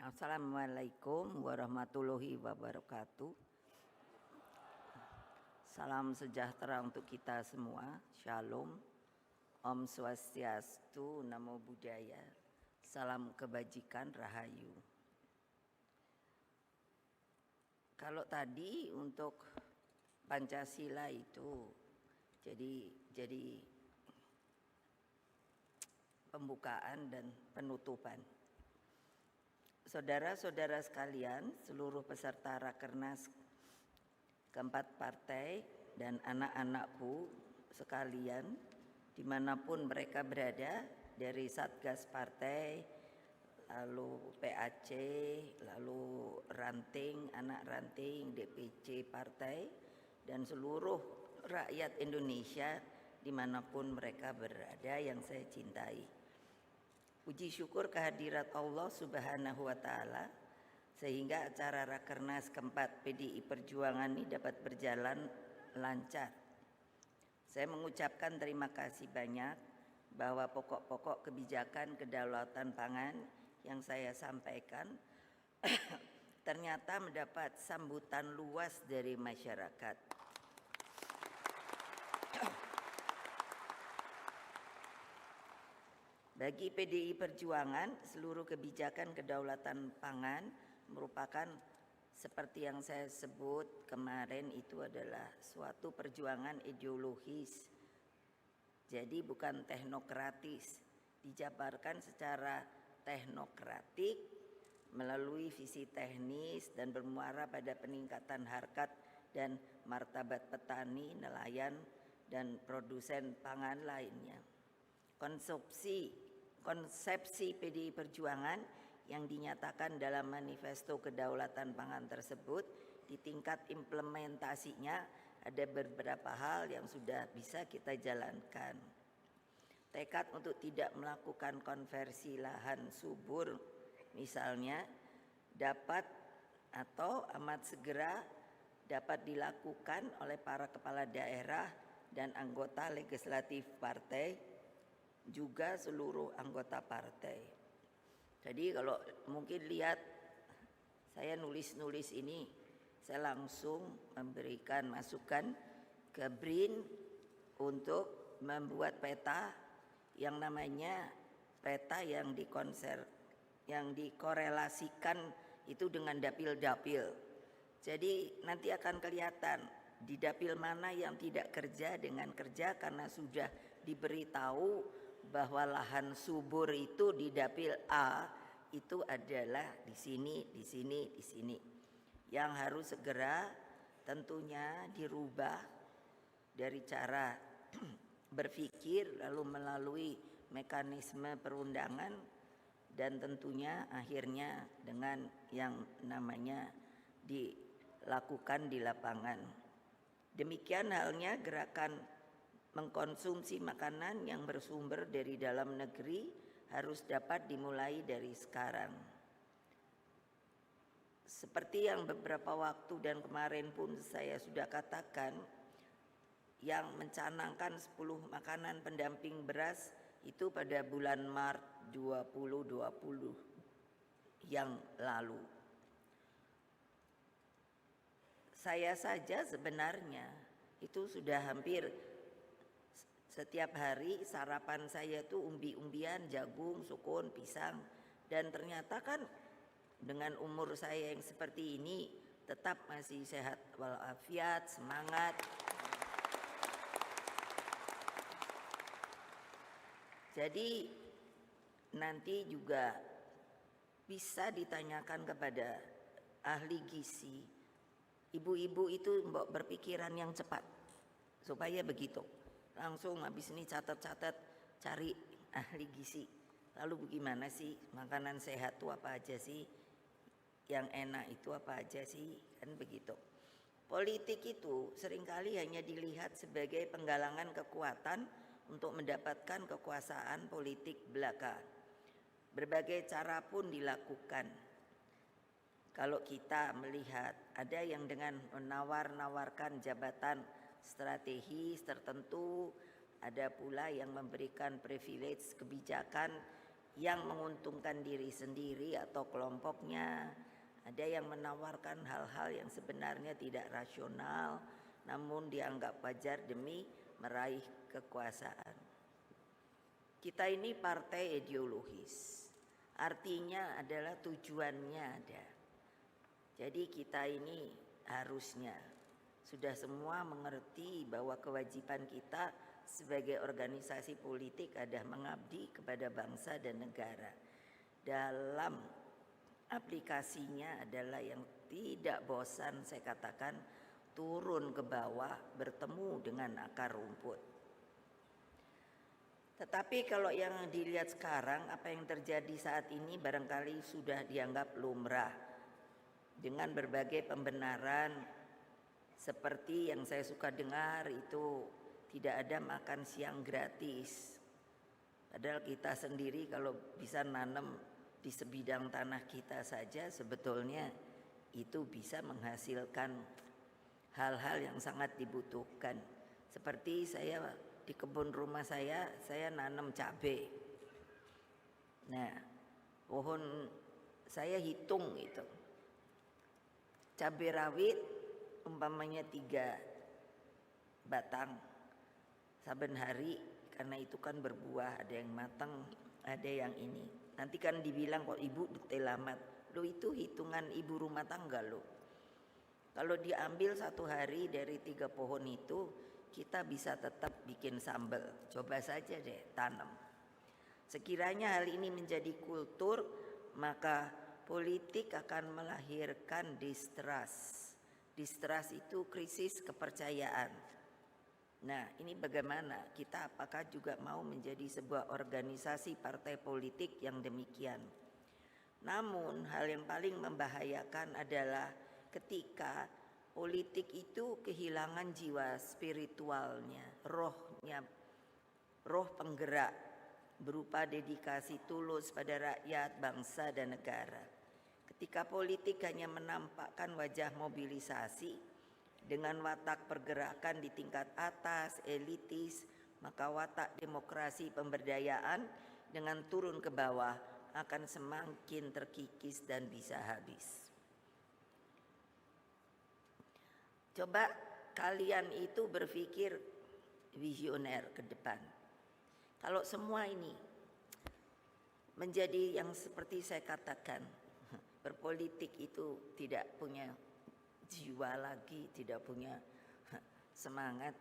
Assalamualaikum warahmatullahi wabarakatuh. Salam sejahtera untuk kita semua. Shalom. Om Swastiastu, Namo Buddhaya. Salam kebajikan, Rahayu. Kalau tadi untuk Pancasila itu jadi pembukaan dan penutupan. Saudara-saudara sekalian, seluruh peserta Rakernas keempat partai dan anak-anakku sekalian, dimanapun mereka berada, dari Satgas Partai, lalu PAC, lalu ranting, anak ranting, DPC Partai, dan seluruh rakyat Indonesia dimanapun mereka berada yang saya cintai. Puji syukur kehadirat Allah Subhanahu wa Ta'ala sehingga acara Rakernas keempat PDI Perjuangan ini dapat berjalan lancar. Saya mengucapkan terima kasih banyak bahwa pokok-pokok kebijakan kedaulatan pangan yang saya sampaikan ternyata mendapat sambutan luas dari masyarakat. Bagi PDI Perjuangan, seluruh kebijakan kedaulatan pangan merupakan seperti yang saya sebut kemarin itu adalah suatu perjuangan ideologis. Jadi bukan teknokratis, dijabarkan secara teknokratik melalui visi teknis dan bermuara pada peningkatan harkat dan martabat petani, nelayan, dan produsen pangan lainnya. Konsepsi PDI Perjuangan yang dinyatakan dalam manifesto kedaulatan pangan tersebut, di tingkat implementasinya ada beberapa hal yang sudah bisa kita jalankan. Tekad untuk tidak melakukan konversi lahan subur misalnya dapat atau amat segera dapat dilakukan oleh para kepala daerah dan anggota legislatif partai, juga seluruh anggota partai. Jadi kalau mungkin lihat saya nulis ini, saya langsung memberikan masukan ke BRIN untuk membuat peta yang namanya peta yang dikorelasikan itu dengan dapil-dapil. Jadi nanti akan kelihatan di dapil mana yang tidak kerja dengan kerja karena sudah diberitahu bahwa lahan subur itu di dapil A itu adalah di sini, di sini, di sini. Yang harus segera tentunya dirubah dari cara berpikir lalu melalui mekanisme perundangan dan tentunya akhirnya dengan yang namanya dilakukan di lapangan. Demikian halnya gerakan mengkonsumsi makanan yang bersumber dari dalam negeri harus dapat dimulai dari sekarang. Seperti yang beberapa waktu dan kemarin pun saya sudah katakan, yang mencanangkan 10 makanan pendamping beras itu pada bulan Maret 2020 yang lalu. Saya saja sebenarnya itu sudah hampir setiap hari sarapan saya tuh umbi-umbian, jagung, sukun, pisang. Dan ternyata kan dengan umur saya yang seperti ini tetap masih sehat walafiat, semangat. Jadi nanti juga bisa ditanyakan kepada ahli gizi. Ibu-ibu itu berpikiran yang cepat supaya begitu. Langsung habis ini catat-catat cari ahli gizi. Lalu bagaimana sih makanan sehat itu apa aja sih? Yang enak itu apa aja sih? Kan begitu. Politik itu seringkali hanya dilihat sebagai penggalangan kekuatan untuk mendapatkan kekuasaan politik belaka. Berbagai cara pun dilakukan. Kalau kita melihat ada yang dengan menawar-nawarkan jabatan strategis tertentu, ada pula yang memberikan privilege kebijakan yang menguntungkan diri sendiri atau kelompoknya, ada yang menawarkan hal-hal yang sebenarnya tidak rasional namun dianggap wajar demi meraih kekuasaan. Kita ini partai ideologis, artinya adalah tujuannya ada. Jadi kita ini harusnya sudah semua mengerti bahwa kewajiban kita sebagai organisasi politik adalah mengabdi kepada bangsa dan negara. Dalam aplikasinya adalah yang tidak bosan, saya katakan, turun ke bawah bertemu dengan akar rumput. Tetapi kalau yang dilihat sekarang, apa yang terjadi saat ini barangkali sudah dianggap lumrah dengan berbagai pembenaran seperti yang saya suka dengar itu tidak ada makan siang gratis. Padahal kita sendiri kalau bisa nanam di sebidang tanah kita saja sebetulnya itu bisa menghasilkan hal-hal yang sangat dibutuhkan. Seperti saya di kebun rumah saya nanam cabai. Nah, pohon saya hitung itu. Cabai rawit umpamanya 3 batang saben hari, karena itu kan berbuah, ada yang matang, ada yang ini. Nanti kan dibilang kok ibu detail amat. Loh, itu hitungan ibu rumah tangga loh. Kalau diambil 1 hari dari 3 pohon itu, kita bisa tetap bikin sambal. Coba saja deh tanam. Sekiranya hal ini menjadi kultur, maka politik akan melahirkan distrust. Distrust itu krisis kepercayaan. Nah, ini bagaimana? Kita apakah juga mau menjadi sebuah organisasi partai politik yang demikian? Namun hal yang paling membahayakan adalah ketika politik itu kehilangan jiwa spiritualnya, rohnya, roh penggerak berupa dedikasi tulus pada rakyat, bangsa dan negara. Ketika politik hanya menampakkan wajah mobilisasi dengan watak pergerakan di tingkat atas, elitis, maka watak demokrasi pemberdayaan dengan turun ke bawah akan semakin terkikis dan bisa habis. Coba kalian itu berpikir visioner ke depan. Kalau semua ini menjadi yang seperti saya katakan, berpolitik itu tidak punya jiwa lagi, tidak punya semangat.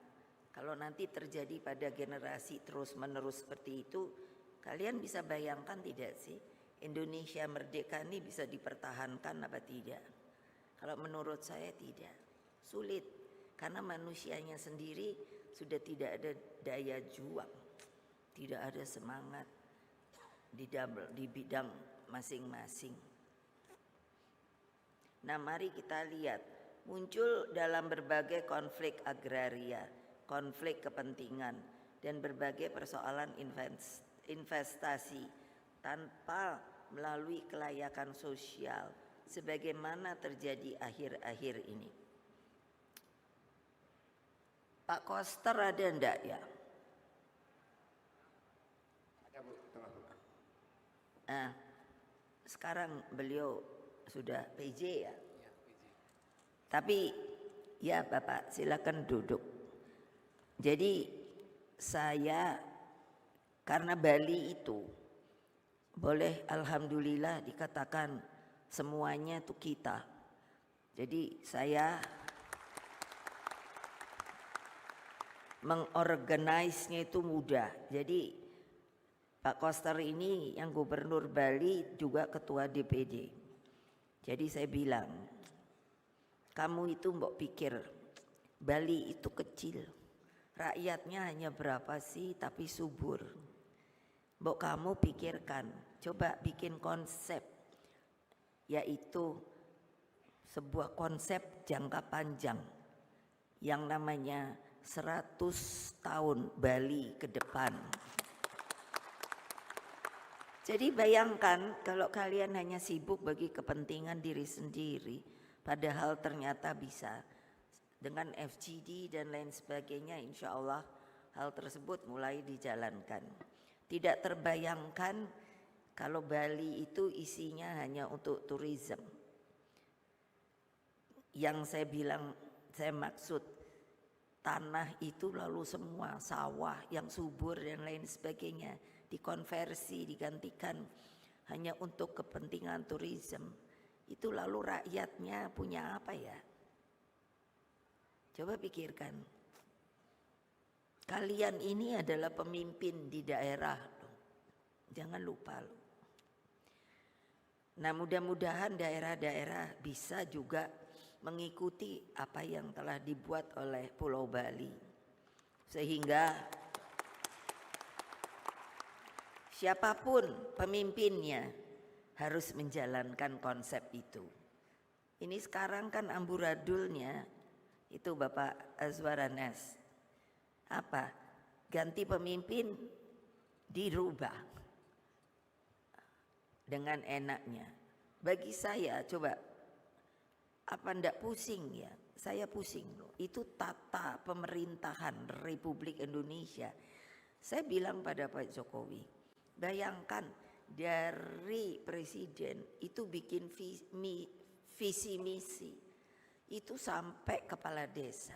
Kalau nanti terjadi pada generasi terus-menerus seperti itu, kalian bisa bayangkan tidak sih Indonesia merdeka ini bisa dipertahankan apa tidak? Kalau menurut saya tidak. Sulit, karena manusianya sendiri sudah tidak ada daya juang, tidak ada semangat di bidang masing-masing. Nah, mari kita lihat muncul dalam berbagai konflik agraria, konflik kepentingan dan berbagai persoalan investasi tanpa melalui kelayakan sosial sebagaimana terjadi akhir-akhir ini. Pak Koster ada enggak ya? Ada Bu, tengah Bu. Nah, sekarang beliau sudah PJ ya? Ya, PJ. Tapi ya Bapak silakan duduk. Jadi saya karena Bali itu boleh alhamdulillah dikatakan semuanya itu kita. Jadi saya mengorganisnya itu mudah. Jadi Pak Koster ini yang gubernur Bali juga ketua DPD. Jadi saya bilang, kamu itu mbok pikir Bali itu kecil, rakyatnya hanya berapa sih tapi subur. Mbok kamu pikirkan, coba bikin konsep, yaitu sebuah konsep jangka panjang yang namanya 100 tahun Bali ke depan. Jadi bayangkan kalau kalian hanya sibuk bagi kepentingan diri sendiri, padahal ternyata bisa dengan FGD dan lain sebagainya, insya Allah hal tersebut mulai dijalankan. Tidak terbayangkan Kalau Bali itu isinya hanya untuk tourism. Yang saya bilang, saya maksud tanah itu lalu semua sawah yang subur dan lain sebagainya dikonversi, digantikan hanya untuk kepentingan tourism. Itu lalu rakyatnya punya apa ya? Coba pikirkan. Kalian ini adalah pemimpin di daerah. Jangan lupa loh. Nah, mudah-mudahan daerah-daerah bisa juga mengikuti apa yang telah dibuat oleh Pulau Bali. Sehingga siapapun pemimpinnya harus menjalankan konsep itu. Ini sekarang kan amburadulnya itu Bapak Azwaranas. Apa? Ganti pemimpin dirubah dengan enaknya. Bagi saya coba, apa ndak pusing ya? Saya pusing loh. Itu tata pemerintahan Republik Indonesia. Saya bilang pada Pak Jokowi, bayangkan dari presiden itu bikin visi misi itu sampai kepala desa.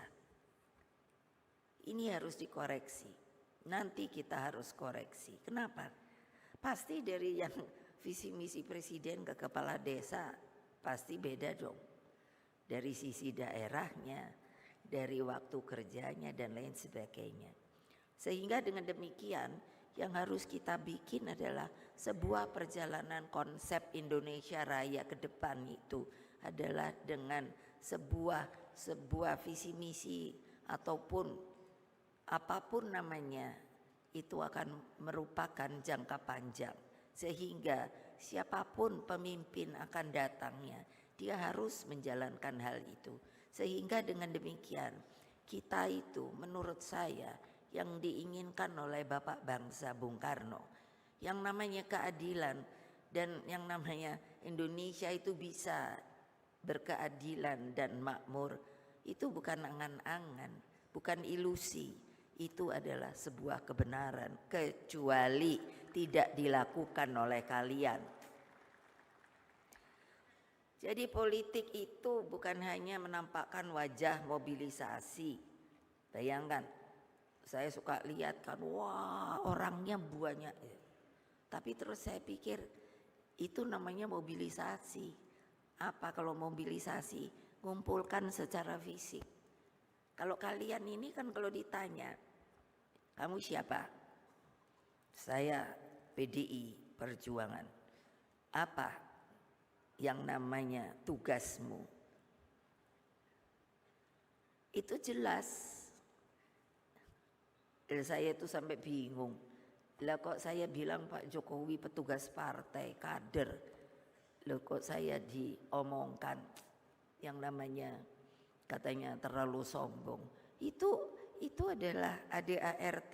Ini harus dikoreksi. Nanti kita harus koreksi. Kenapa? Pasti dari yang visi misi presiden ke kepala desa pasti beda dong. Dari sisi daerahnya, dari waktu kerjanya dan lain sebagainya. Sehingga dengan demikian yang harus kita bikin adalah sebuah perjalanan konsep Indonesia Raya ke depan itu adalah dengan sebuah visi misi ataupun apapun namanya itu akan merupakan jangka panjang. Sehingga siapapun pemimpin akan datangnya, dia harus menjalankan hal itu. Sehingga dengan demikian kita itu menurut saya yang diinginkan oleh Bapak Bangsa Bung Karno, yang namanya keadilan dan yang namanya Indonesia itu bisa berkeadilan dan makmur, itu bukan angan-angan, bukan ilusi. Itu adalah sebuah kebenaran, kecuali tidak dilakukan oleh kalian. Jadi politik itu bukan hanya menampakkan wajah mobilisasi. Bayangkan, saya suka lihat kan, wah orangnya banyak. Tapi terus saya pikir, itu namanya mobilisasi. Apa kalau mobilisasi? Ngumpulkan secara fisik. Kalau kalian ini kan kalau ditanya, kamu siapa? Saya PDI Perjuangan. Apa yang namanya tugasmu? Itu jelas. Saya itu sampai bingung. Lah kok saya bilang Pak Jokowi petugas partai, kader. Loh kok saya diomongkan yang namanya katanya terlalu sombong. Itu adalah ADART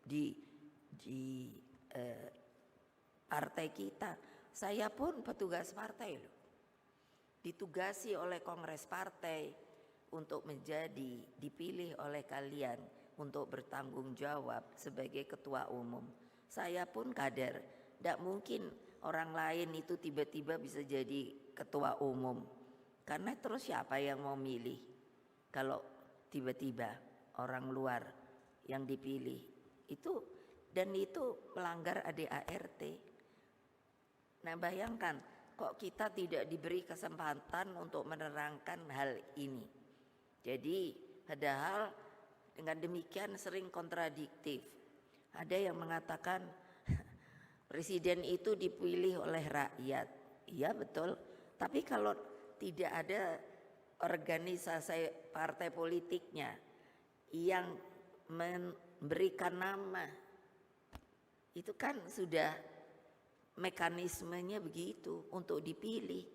di partai kita. Saya pun petugas partai loh. Ditugasi oleh kongres partai untuk menjadi dipilih oleh kalian untuk bertanggung jawab sebagai ketua umum. Saya pun kader. Tidak mungkin orang lain itu tiba-tiba bisa jadi ketua umum. Karena terus siapa yang mau milih kalau tiba-tiba orang luar yang dipilih itu, dan itu melanggar ADART. Nah bayangkan kok kita tidak diberi kesempatan untuk menerangkan hal ini. Jadi padahal dengan demikian sering kontradiktif. Ada yang mengatakan presiden itu dipilih oleh rakyat. Iya betul, tapi kalau tidak ada organisasi partai politiknya yang memberikan nama, itu kan sudah mekanismenya begitu untuk dipilih.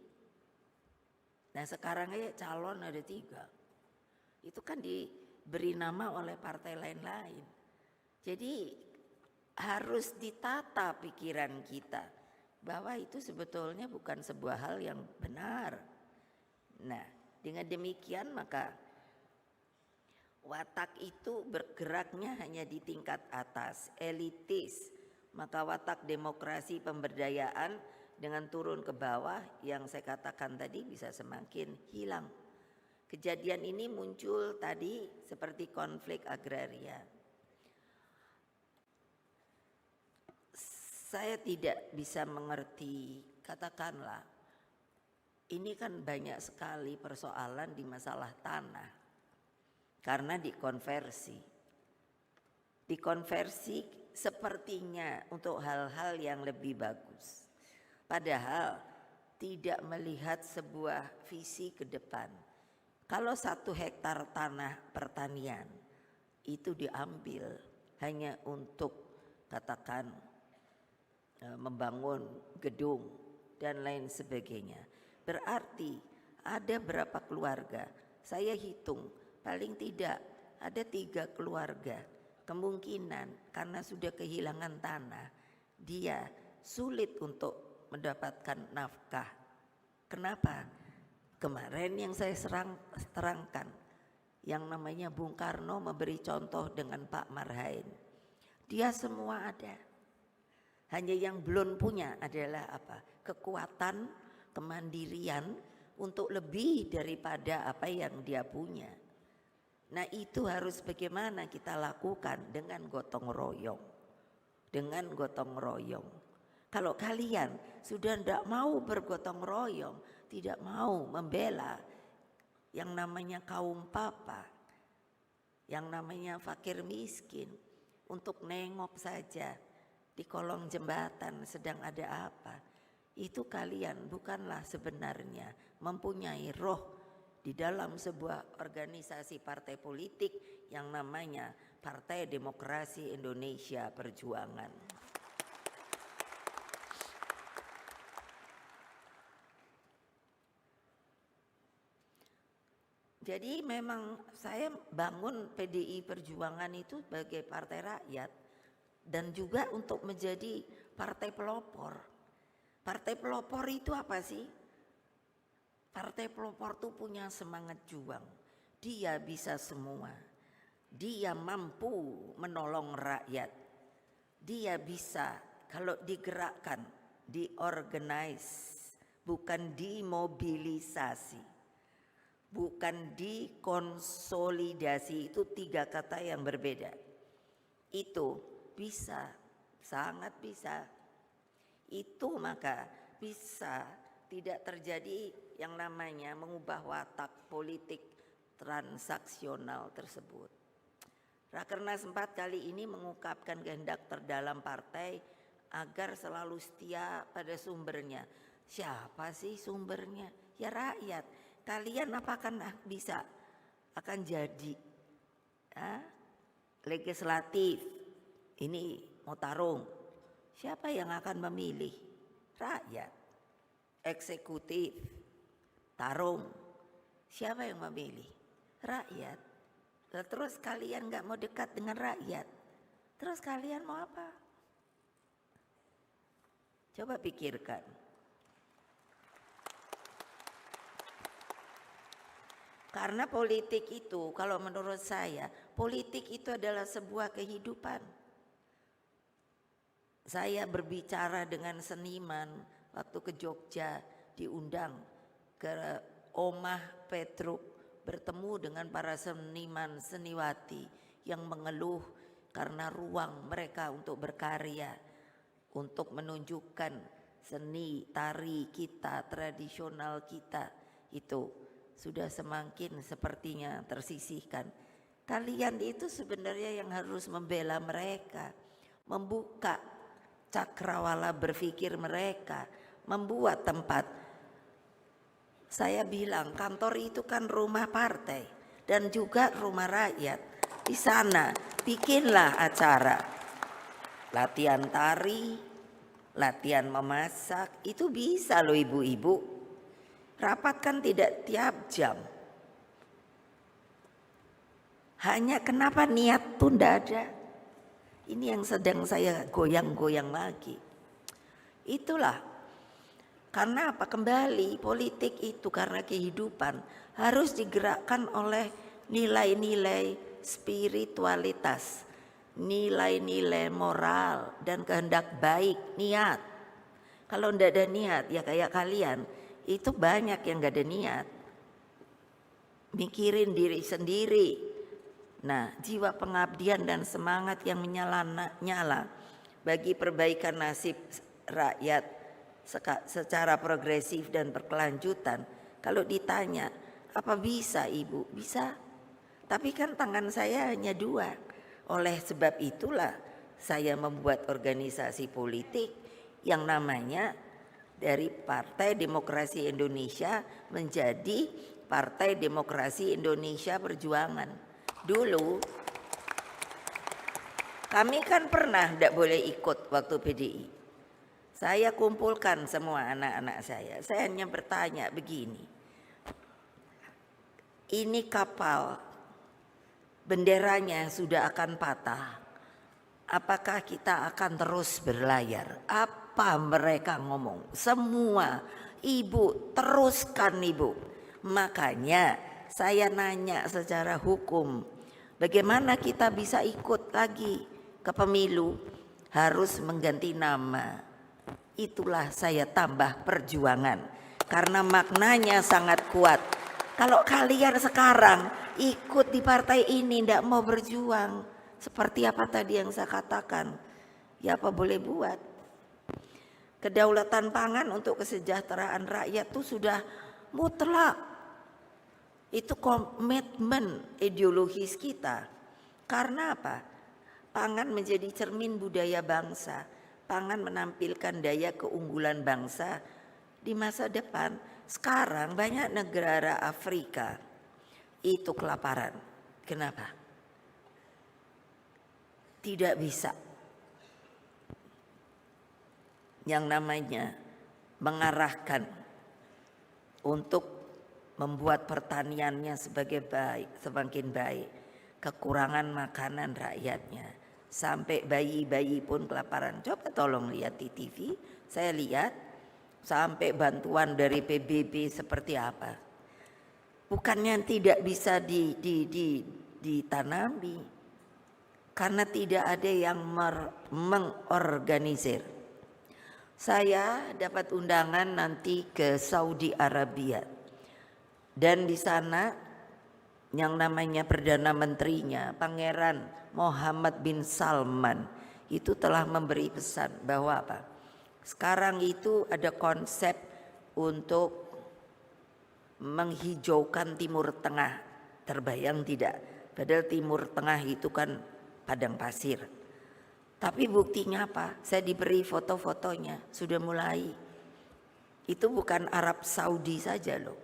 Nah sekarang aja calon ada 3, itu kan diberi nama oleh partai lain-lain. Jadi harus ditata pikiran kita bahwa itu sebetulnya bukan sebuah hal yang benar. Nah dengan demikian maka watak itu bergeraknya hanya di tingkat atas, elitis, maka watak demokrasi pemberdayaan dengan turun ke bawah yang saya katakan tadi bisa semakin hilang. Kejadian ini muncul tadi seperti konflik agraria. Saya tidak bisa mengerti, katakanlah, ini kan banyak sekali persoalan di masalah tanah karena dikonversi. Dikonversi sepertinya untuk hal-hal yang lebih bagus. Padahal tidak melihat sebuah visi ke depan. Kalau 1 hektar tanah pertanian itu diambil hanya untuk katakan membangun gedung dan lain sebagainya, berarti ada berapa keluarga? Saya hitung paling tidak ada 3 keluarga. Kemungkinan karena sudah kehilangan tanah, dia sulit untuk mendapatkan nafkah. Kenapa? Kemarin yang saya terangkan, yang namanya Bung Karno memberi contoh dengan Pak Marhain. Dia semua ada. Hanya yang belum punya adalah apa? Kekuatan, kemandirian untuk lebih daripada apa yang dia punya. Nah itu harus bagaimana kita lakukan dengan gotong royong. Dengan gotong royong. Kalau kalian sudah tidak mau bergotong royong, tidak mau membela yang namanya kaum papa, yang namanya fakir miskin, untuk nengok saja di kolong jembatan sedang ada apa, itu kalian bukanlah sebenarnya mempunyai roh di dalam sebuah organisasi partai politik yang namanya Partai Demokrasi Indonesia Perjuangan. Jadi memang saya bangun PDI Perjuangan itu sebagai partai rakyat dan juga untuk menjadi partai pelopor. Partai pelopor itu apa sih? Partai pelopor itu punya semangat juang. Dia bisa semua. Dia mampu menolong rakyat. Dia bisa kalau digerakkan, diorganize, bukan dimobilisasi. Bukan dikonsolidasi, itu 3 kata yang berbeda. Itu bisa, sangat bisa. Itu maka bisa tidak terjadi yang namanya mengubah watak politik transaksional tersebut. Rakernas 4 kali ini mengungkapkan kehendak terdalam partai agar selalu setia pada sumbernya. Siapa sih sumbernya? Ya rakyat. Kalian apakah bisa akan jadi legislatif? Ini mau tarung. Siapa yang akan memilih? Rakyat. Eksekutif. Tarung. Siapa yang memilih? Rakyat. Terus kalian gak mau dekat dengan rakyat. Terus kalian mau apa? Coba pikirkan. Karena politik itu, kalau menurut saya, politik itu adalah sebuah kehidupan. Saya berbicara dengan seniman waktu ke Jogja, diundang ke Omah Petruk, bertemu dengan para seniman seniwati yang mengeluh karena ruang mereka untuk berkarya, untuk menunjukkan seni tari kita, tradisional kita itu sudah semakin sepertinya tersisihkan. Kalian itu sebenarnya yang harus membela mereka, membuka cakrawala berpikir mereka, membuat tempat. Saya bilang kantor itu kan rumah partai dan juga rumah rakyat. Di sana bikinlah acara, latihan tari, latihan memasak, itu bisa loh ibu-ibu. Rapat kan tidak tiap jam. Hanya kenapa niat tuh tidak ada. Ini yang sedang saya goyang-goyang lagi. Itulah. Karena apa? Kembali politik itu karena kehidupan harus digerakkan oleh nilai-nilai spiritualitas. nilai-nilai moral dan kehendak baik, niat. Kalau ndak ada niat ya kayak kalian, itu banyak yang nggak ada niat. Mikirin diri sendiri. Nah, jiwa pengabdian dan semangat yang menyala bagi perbaikan nasib rakyat secara progresif dan berkelanjutan. Kalau ditanya, apa bisa Ibu? Bisa. Tapi kan tangan saya hanya 2. Oleh sebab itulah saya membuat organisasi politik yang namanya dari Partai Demokrasi Indonesia menjadi Partai Demokrasi Indonesia Perjuangan. Dulu kami kan pernah tidak boleh ikut waktu PDI. Saya kumpulkan semua anak-anak saya. Saya hanya bertanya begini. Ini kapal benderanya sudah akan patah. Apakah kita akan terus berlayar? Apa mereka ngomong? Semua, Ibu, teruskan Ibu. Makanya saya nanya secara hukum, bagaimana kita bisa ikut lagi ke pemilu? Harus mengganti nama. Itulah saya tambah perjuangan. Karena maknanya sangat kuat. Kalau kalian sekarang ikut di partai ini tidak mau berjuang, seperti apa tadi yang saya katakan, ya apa boleh buat. Kedaulatan pangan untuk kesejahteraan rakyat itu sudah mutlak. Itu komitmen ideologis kita. Karena apa? Pangan menjadi cermin budaya bangsa. Pangan menampilkan daya keunggulan bangsa di masa depan. Sekarang banyak negara Afrika itu kelaparan. Kenapa? Tidak bisa yang namanya mengarahkan untuk membuat pertaniannya semakin baik. Kekurangan makanan rakyatnya. Sampai bayi-bayi pun kelaparan. Coba tolong lihat di TV. Saya lihat sampai bantuan dari PBB seperti apa. Bukannya tidak bisa ditanami, karena tidak ada yang mengorganisir. Saya dapat undangan nanti ke Saudi Arabia, dan di sana yang namanya Perdana Menterinya Pangeran Mohammed bin Salman itu telah memberi pesan bahwa apa? Sekarang itu ada konsep untuk menghijaukan Timur Tengah. Terbayang tidak? Padahal Timur Tengah itu kan padang pasir. Tapi buktinya apa? Saya diberi foto-fotonya, sudah mulai. Itu bukan Arab Saudi saja loh.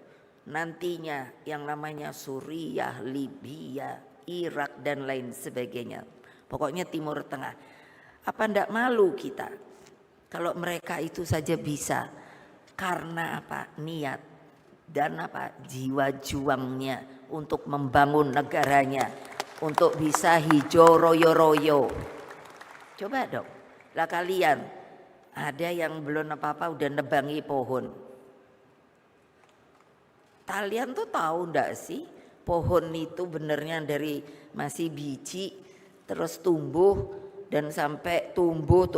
Nantinya yang namanya Suriah, Libya, Irak dan lain sebagainya. Pokoknya Timur Tengah. Apa ndak malu kita? Kalau mereka itu saja bisa, karena apa? Niat dan apa? Jiwa juangnya untuk membangun negaranya, untuk bisa hijau royo-royo. Coba dong, lah kalian ada yang belum apa-apa udah nebangi pohon. Kalian tuh tahu ndak sih pohon itu benernya dari masih biji terus tumbuh dan sampai tumbuh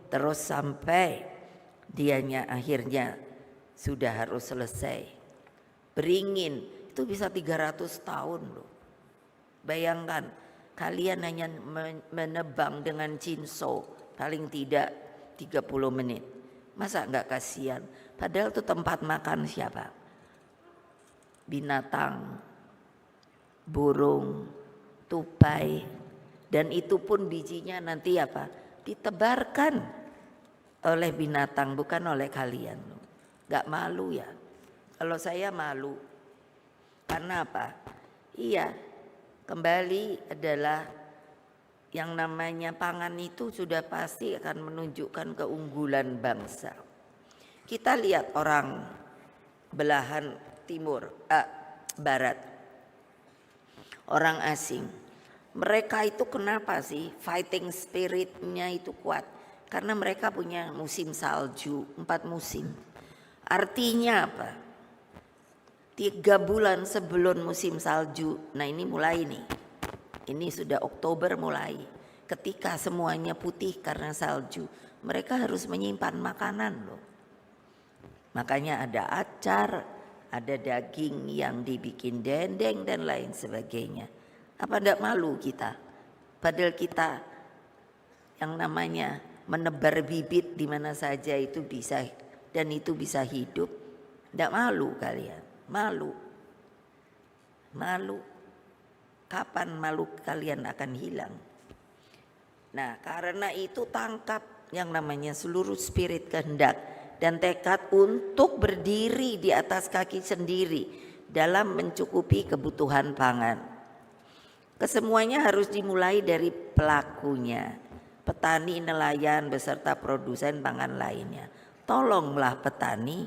terus sampai dianya akhirnya sudah harus selesai. Beringin itu bisa 300 tahun loh. Bayangkan kalian hanya menebang dengan cinso paling tidak 30 menit. Masa enggak kasihan? Padahal itu tempat makan siapa? Binatang, burung, tupai, dan itu pun bijinya nanti apa? Ditebarkan oleh binatang, bukan oleh kalian. Gak malu ya? Kalau saya malu. Karena apa? Iya, kembali adalah yang namanya pangan itu sudah pasti akan menunjukkan keunggulan bangsa. Kita lihat orang belahan barat, orang asing. Mereka itu kenapa sih fighting spiritnya itu kuat? Karena mereka punya musim salju, 4 musim. Artinya apa? 3 bulan sebelum musim salju, nah ini mulai nih. ini sudah Oktober mulai. Ketika semuanya putih karena salju, mereka harus menyimpan makanan loh. Makanya ada acar, ada daging yang dibikin dendeng dan lain sebagainya. Apa enggak malu kita? Padahal kita yang namanya menebar bibit di mana saja itu bisa, dan itu bisa hidup. Enggak malu kalian? Malu. Malu. Kapan malu kalian akan hilang? Nah, karena itu tangkap yang namanya seluruh spirit kehendak dan tekad untuk berdiri di atas kaki sendiri dalam mencukupi kebutuhan pangan. Kesemuanya harus dimulai dari pelakunya, petani, nelayan, beserta produsen pangan lainnya. Tolonglah petani,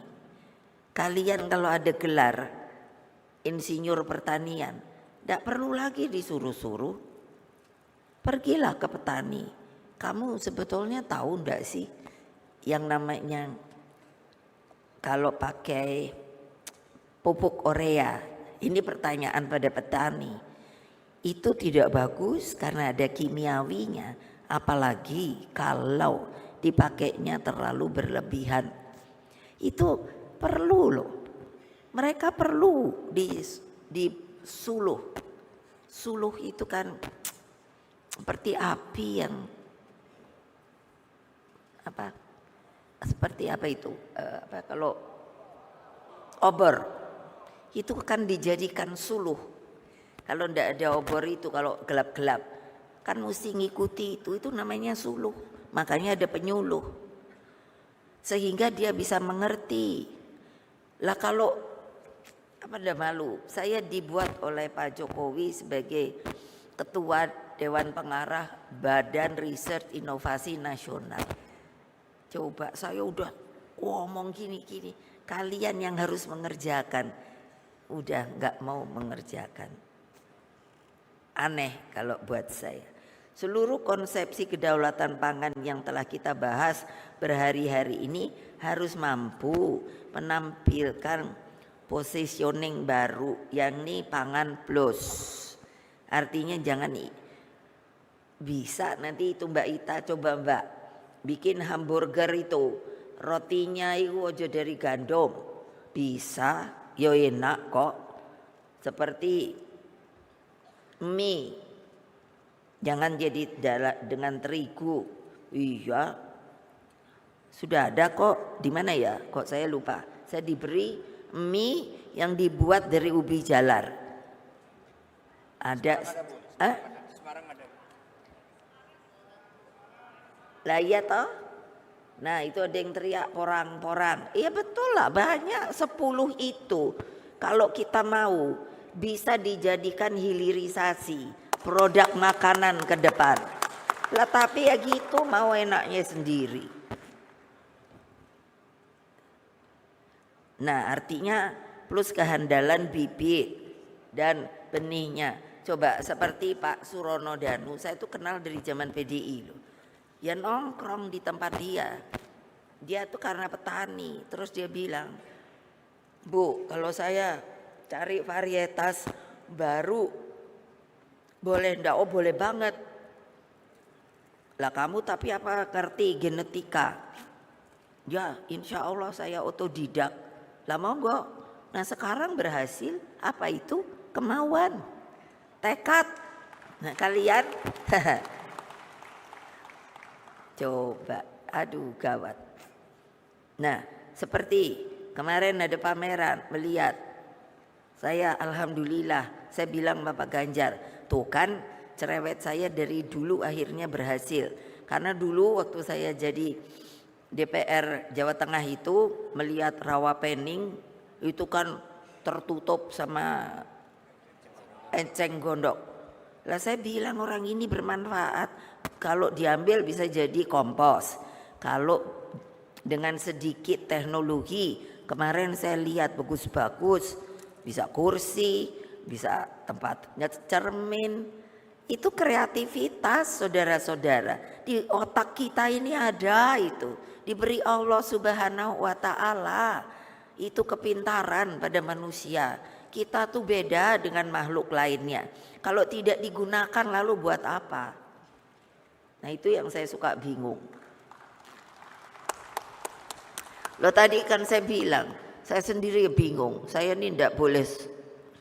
kalian kalau ada gelar insinyur pertanian, tidak perlu lagi disuruh-suruh. Pergilah ke petani. Kamu sebetulnya tahu enggak sih yang namanya kalau pakai pupuk urea, ini pertanyaan pada petani, itu tidak bagus karena ada kimiawinya, apalagi kalau dipakainya terlalu berlebihan. Itu perlu loh, mereka perlu disuluh. Suluh itu kan seperti api yang apa? Seperti apa itu? Kalau obor itu kan dijadikan suluh. Kalau ndak ada obor itu, kalau gelap-gelap kan mesti ngikuti itu namanya suluh. Makanya ada penyuluh sehingga dia bisa mengerti. Lah kalau apa ndak malu? Saya dibuat oleh Pak Jokowi sebagai Ketua Dewan Pengarah Badan Riset Inovasi Nasional. Coba saya udah ngomong gini-gini, kalian yang harus mengerjakan, udah nggak mau mengerjakan. Aneh kalau buat saya. Seluruh konsepsi kedaulatan pangan yang telah kita bahas berhari-hari ini harus mampu menampilkan positioning baru, yakni pangan plus. Artinya jangan bisa nanti itu Mbak Ita, coba Mbak bikin hamburger itu rotinya itu aja dari gandum, bisa yo enak kok. Seperti mie, jangan jadi dengan terigu. Iya, sudah ada kok. Di mana ya? Kok saya lupa. Saya diberi mie yang dibuat dari ubi jalar. Ada. Semarang ada. Lah iya toh. Nah itu ada yang teriak porang-porang. Iya betul lah, banyak 10 itu. Kalau kita mau bisa dijadikan hilirisasi produk makanan ke depan. Lah tapi ya gitu, mau enaknya sendiri. Nah artinya plus kehandalan bibit dan benihnya. Coba seperti Pak Surono Danu, saya itu kenal dari zaman PDI loh. Ya nongkrong di tempat dia tuh karena petani, terus dia bilang, Bu kalau saya cari varietas baru boleh ndak? Oh boleh banget. Lah kamu tapi apa ngerti genetika? Ya insya Allah saya otodidak. Lah monggo. Nah sekarang berhasil, apa itu? Kemauan, tekad. Nah kalian coba, aduh gawat. Nah seperti kemarin ada pameran, melihat saya alhamdulillah, saya bilang Bapak Ganjar, tuh kan cerewet saya dari dulu akhirnya berhasil. Karena dulu waktu saya jadi DPR Jawa Tengah itu melihat Rawapening itu kan tertutup sama enceng gondok. Lah saya bilang orang ini bermanfaat, kalau diambil bisa jadi kompos. Kalau dengan sedikit teknologi, kemarin saya lihat bagus-bagus, bisa kursi, bisa tempat cermin. Itu kreativitas saudara-saudara. Di otak kita ini ada itu, diberi Allah Subhanahu wa Ta'ala. Itu kepintaran pada manusia. Kita tuh beda dengan makhluk lainnya. Kalau tidak digunakan lalu buat apa? Nah itu yang saya suka bingung. Loh tadi kan saya bilang, saya sendiri bingung. Saya ini tidak boleh,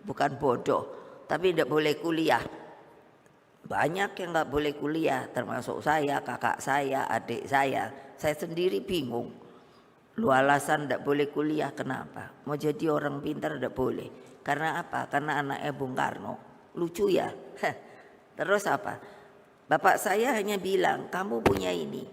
bukan bodoh, tapi tidak boleh kuliah. Banyak yang nggak boleh kuliah, termasuk saya, kakak saya, adik saya. Saya sendiri bingung. Lu alasan tidak boleh kuliah kenapa? Mau jadi orang pintar tidak boleh. Karena apa? Karena anaknya Bung Karno. Lucu ya. Terus apa? Bapak saya hanya bilang, kamu punya ini,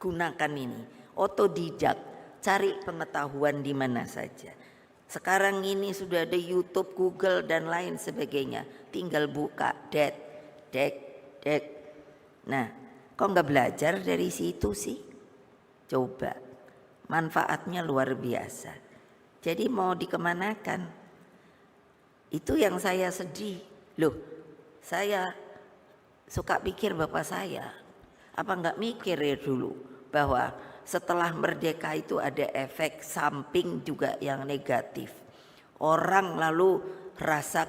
gunakan ini. Otodidak, cari pengetahuan di mana saja. Sekarang ini sudah ada YouTube, Google dan lain sebagainya. Tinggal buka, dek. Nah, kok nggak belajar dari situ sih? Coba, manfaatnya luar biasa. Jadi mau dikemanakan? Itu yang saya sedih. Loh, saya suka pikir bapak saya. Apa nggak mikir ya dulu bahwa setelah merdeka itu ada efek samping juga yang negatif. Orang lalu rasa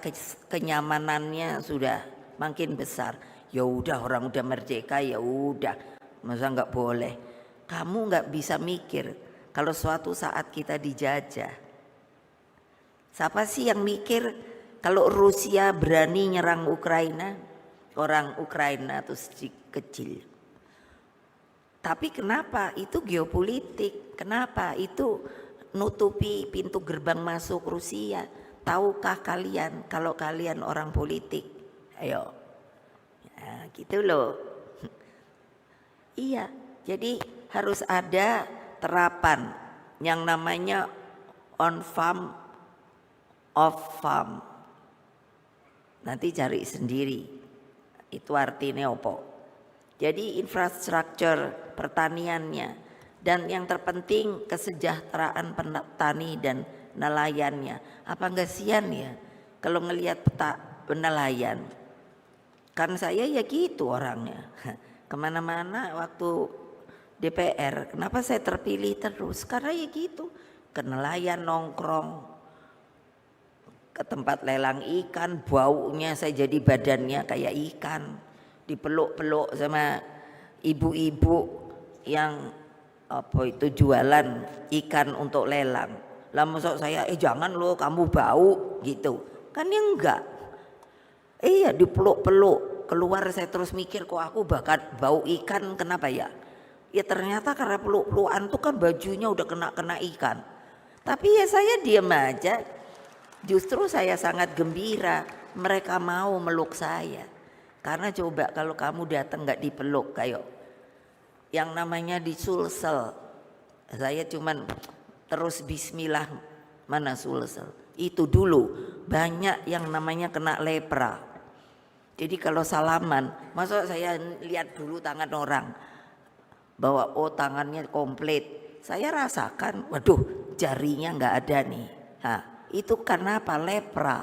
kenyamanannya sudah makin besar. Ya udah orang udah merdeka ya udah, masa nggak boleh. Kamu nggak bisa mikir kalau suatu saat kita dijajah. Siapa sih yang mikir kalau Rusia berani nyerang Ukraina? Orang Ukraina tuh kecil. Tapi kenapa? Itu geopolitik. Kenapa? Itu nutupi pintu gerbang masuk Rusia. Tahukah kalian kalau kalian orang politik? Ayo. Nah, gitu loh. Iya, jadi harus ada terapan yang namanya on farm, off farm. Nanti cari sendiri. Itu artinya apa? Jadi infrastruktur pertaniannya dan yang terpenting kesejahteraan petani dan nelayannya. Apa enggak sian ya kalau ngelihat nelayan? Kan saya ya gitu orangnya. Kemana-mana waktu DPR, kenapa saya terpilih terus? Karena ya gitu, ke nelayan nongkrong, ke tempat lelang ikan, baunya saya jadi badannya kayak ikan, dipeluk-peluk sama ibu-ibu yang apa itu jualan ikan untuk lelang. Lah maksud saya jangan lo kamu bau gitu. Kan ya enggak. Iya dipeluk-peluk, keluar saya terus mikir kok aku bakat bau ikan kenapa ya? Ya ternyata karena peluk-pelukan tuh kan bajunya udah kena ikan. Tapi ya saya diam aja. Justru saya sangat gembira mereka mau meluk saya. Karena coba kalau kamu datang gak dipeluk kayak yang namanya disulsel. Saya cuman terus bismillah mana sulsel. Itu dulu banyak yang namanya kena lepra. Jadi kalau salaman, masa saya lihat dulu tangan orang bahwa oh tangannya komplit. Saya rasakan, waduh jarinya nggak ada nih. Nah, itu karena apa? Lepra.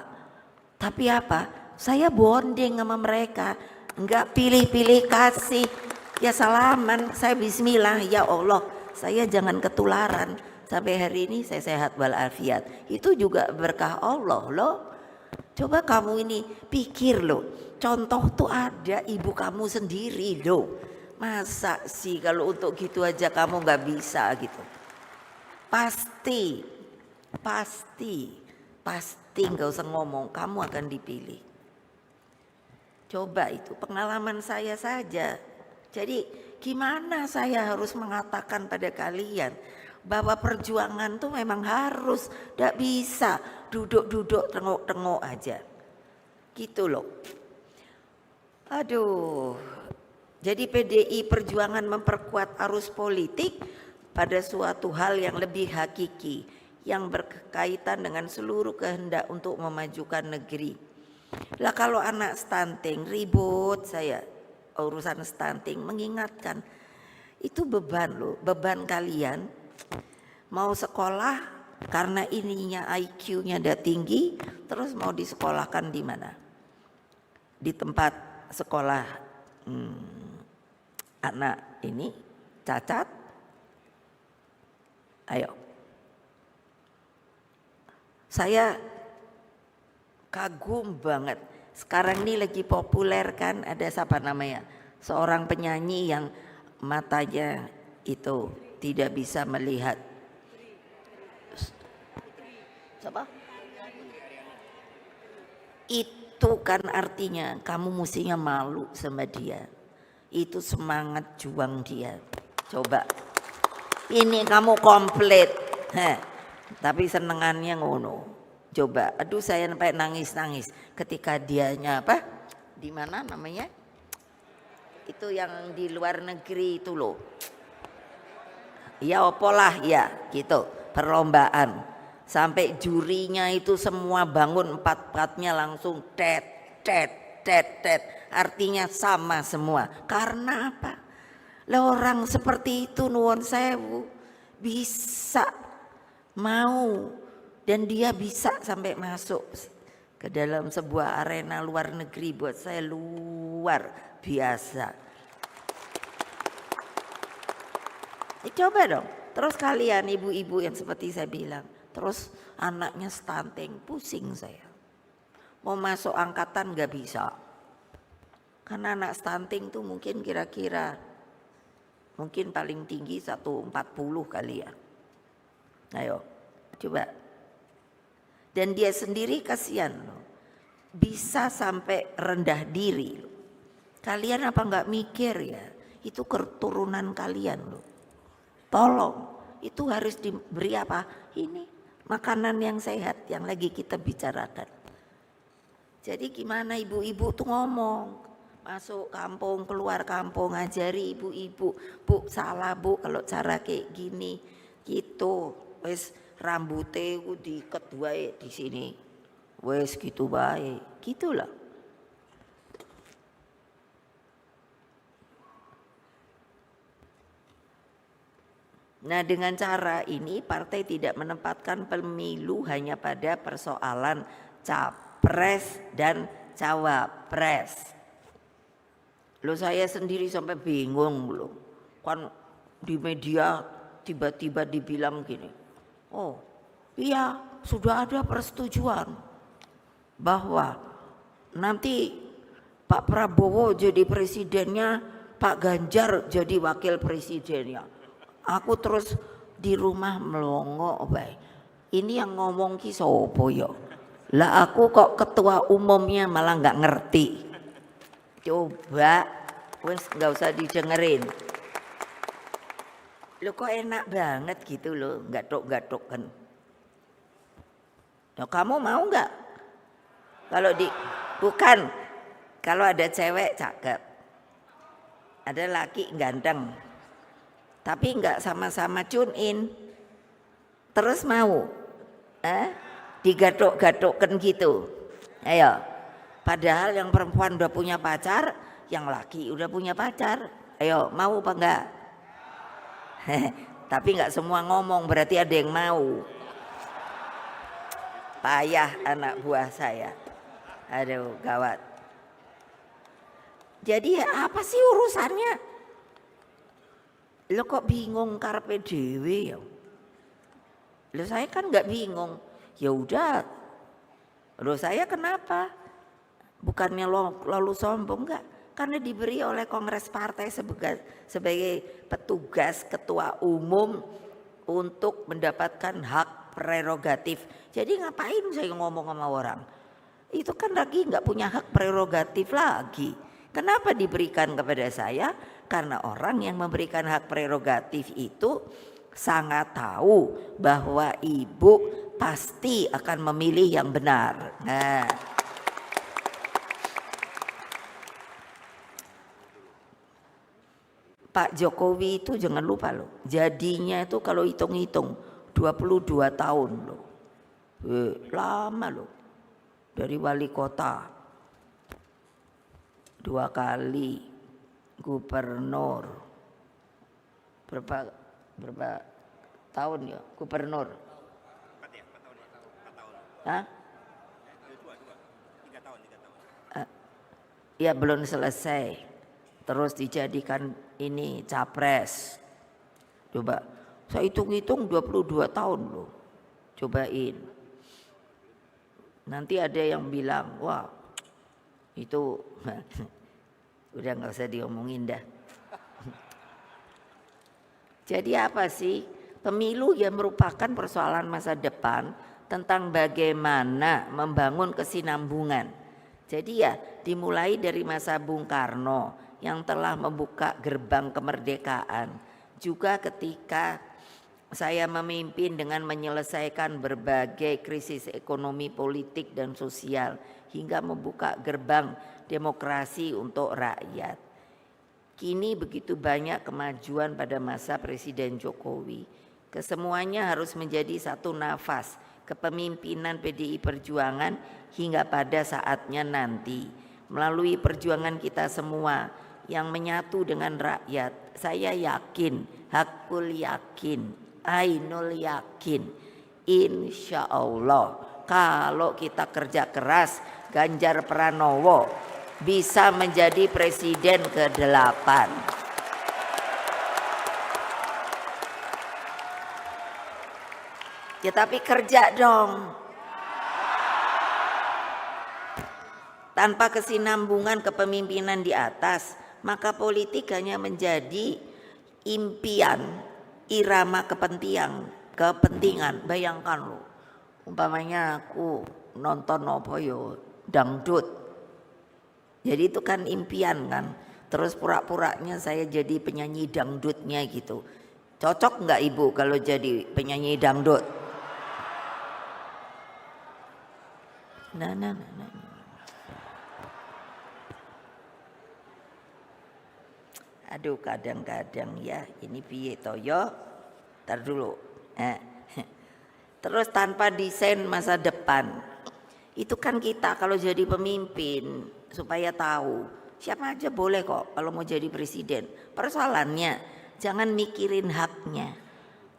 Tapi apa? Saya bonding sama mereka, nggak pilih-pilih kasih. Ya salaman, saya bismillah ya Allah, saya jangan ketularan. Sampai hari ini saya sehat walafiat. Itu juga berkah Allah loh. Coba kamu ini pikir loh, contoh tuh ada ibu kamu sendiri loh. Masa sih kalau untuk gitu aja kamu nggak bisa gitu? Pasti nggak usah ngomong, kamu akan dipilih. Coba itu pengalaman saya saja. Jadi gimana saya harus mengatakan pada kalian bahwa perjuangan tuh memang harus, tidak bisa duduk-duduk tengok-tengok aja. Gitu loh. Aduh. Jadi PDI Perjuangan memperkuat arus politik pada suatu hal yang lebih hakiki, yang berkaitan dengan seluruh kehendak untuk memajukan negeri. Lah kalau anak stunting ribut saya urusan stunting, mengingatkan itu beban loh, beban kalian mau sekolah karena ininya IQ-nya udah tinggi, terus mau disekolahkan di mana? Di tempat sekolah anak ini cacat. Ayo. Saya kagum banget. Sekarang ini lagi populer kan, ada siapa namanya? Seorang penyanyi yang matanya itu tidak bisa melihat. Siapa? Itu kan artinya kamu mestinya malu sama dia. Itu semangat juang dia. Coba. Ini kamu komplit. Tapi senengannya ngono. Coba. Aduh saya sampai nangis-nangis ketika dianya apa? Di mana namanya? Itu yang di luar negeri itu loh. Ya opolah ya gitu. Perlombaan. Sampai jurinya itu semua bangun empat-empatnya langsung tet. Artinya sama semua. Karena apa? Lah orang seperti itu nuwun sewu bisa mau dan dia bisa sampai masuk ke dalam sebuah arena luar negeri, buat saya luar biasa. Coba dong. Terus kalian ibu-ibu yang seperti saya bilang, terus anaknya stunting, pusing saya. Mau masuk angkatan gak bisa. Karena anak stunting tuh mungkin kira-kira mungkin paling tinggi 140 kali ya. Ayo, coba. Dan dia sendiri kasihan loh. Bisa sampai rendah diri loh. Kalian apa gak mikir ya? Itu keturunan kalian loh. Tolong, itu harus diberi apa? Ini makanan yang sehat yang lagi kita bicarakan. Jadi gimana ibu-ibu tuh ngomong, masuk kampung, keluar kampung, ngajari ibu-ibu, bu salah bu kalau cara kayak gini, gitu. Wes rambutnya ku diikat wae di sini, wes gitu baik, gitulah. Nah dengan cara ini partai tidak menempatkan pemilu hanya pada persoalan capres dan cawapres. Loh saya sendiri sampai bingung loh. Kan di media tiba-tiba dibilang gini. Oh iya sudah ada persetujuan bahwa nanti Pak Prabowo jadi presidennya, Pak Ganjar jadi wakil presidennya. Aku terus di rumah melongo bae. Ini yang ngomong ki sopo yo? Lah aku kok ketua umumnya malah nggak ngerti. Coba wes nggak usah didengerin. Lo kok enak banget gitu loh, gatok-gatok kan. Nah, kamu mau nggak? Kalau bukan kalau ada cewek cakep, ada laki ganteng, tapi nggak sama-sama tune in, terus mau digadok-gadokkan gitu. Ayo, padahal yang perempuan udah punya pacar, yang laki udah punya pacar. Ayo, mau apa enggak? Tapi nggak semua ngomong, berarti ada yang mau. Payah anak buah saya. Aduh, gawat. Jadi apa sih urusannya? Lo kok bingung karepe dhewe ya? Lo saya kan nggak bingung. Ya udah. Lo saya kenapa? Bukannya lalu sombong enggak? Karena diberi oleh Kongres Partai sebagai petugas ketua umum untuk mendapatkan hak prerogatif. Jadi ngapain saya ngomong sama orang? Itu kan lagi nggak punya hak prerogatif lagi. Kenapa diberikan kepada saya? Karena orang yang memberikan hak prerogatif itu sangat tahu bahwa ibu pasti akan memilih yang benar. Nah, Pak Jokowi itu jangan lupa loh, jadinya itu kalau hitung-hitung 22 tahun loh. Lama loh. Dari wali kota 2 kali, gubernur berapa tahun ya gubernur? 4 tahun. Hah? 3 tahun. Ya belum selesai. Terus dijadikan ini capres. Coba saya hitung-hitung 22 tahun loh. Cobain. Nanti ada yang bilang, wah itu udah nggak usah diomongin dah. Jadi apa sih? Pemilu yang merupakan persoalan masa depan tentang bagaimana membangun kesinambungan. Jadi ya dimulai dari masa Bung Karno yang telah membuka gerbang kemerdekaan. Juga ketika saya memimpin dengan menyelesaikan berbagai krisis ekonomi, politik, dan sosial hingga membuka gerbang demokrasi untuk rakyat. Kini begitu banyak kemajuan pada masa Presiden Jokowi. Kesemuanya harus menjadi satu nafas kepemimpinan PDI Perjuangan hingga pada saatnya nanti. Melalui perjuangan kita semua yang menyatu dengan rakyat, saya yakin, hakul yakin, ainul yakin, insya Allah kalau kita kerja keras, Ganjar Pranowo bisa menjadi presiden ke-8. Ya tapi kerja dong. Tanpa kesinambungan kepemimpinan di atas, maka politik hanya menjadi impian, irama kepentingan. Bayangkan lo, umpamanya aku nonton apa yo dangdut. Jadi itu kan impian kan. Terus pura-puranya saya jadi penyanyi dangdutnya gitu. Cocok nggak ibu kalau jadi penyanyi dangdut? Nah. Aduh kadang-kadang ya ini piye toyo. Tar dulu. Terus tanpa desain masa depan. Itu kan kita kalau jadi pemimpin supaya tahu siapa aja boleh kok kalau mau jadi presiden. Persoalannya jangan mikirin haknya,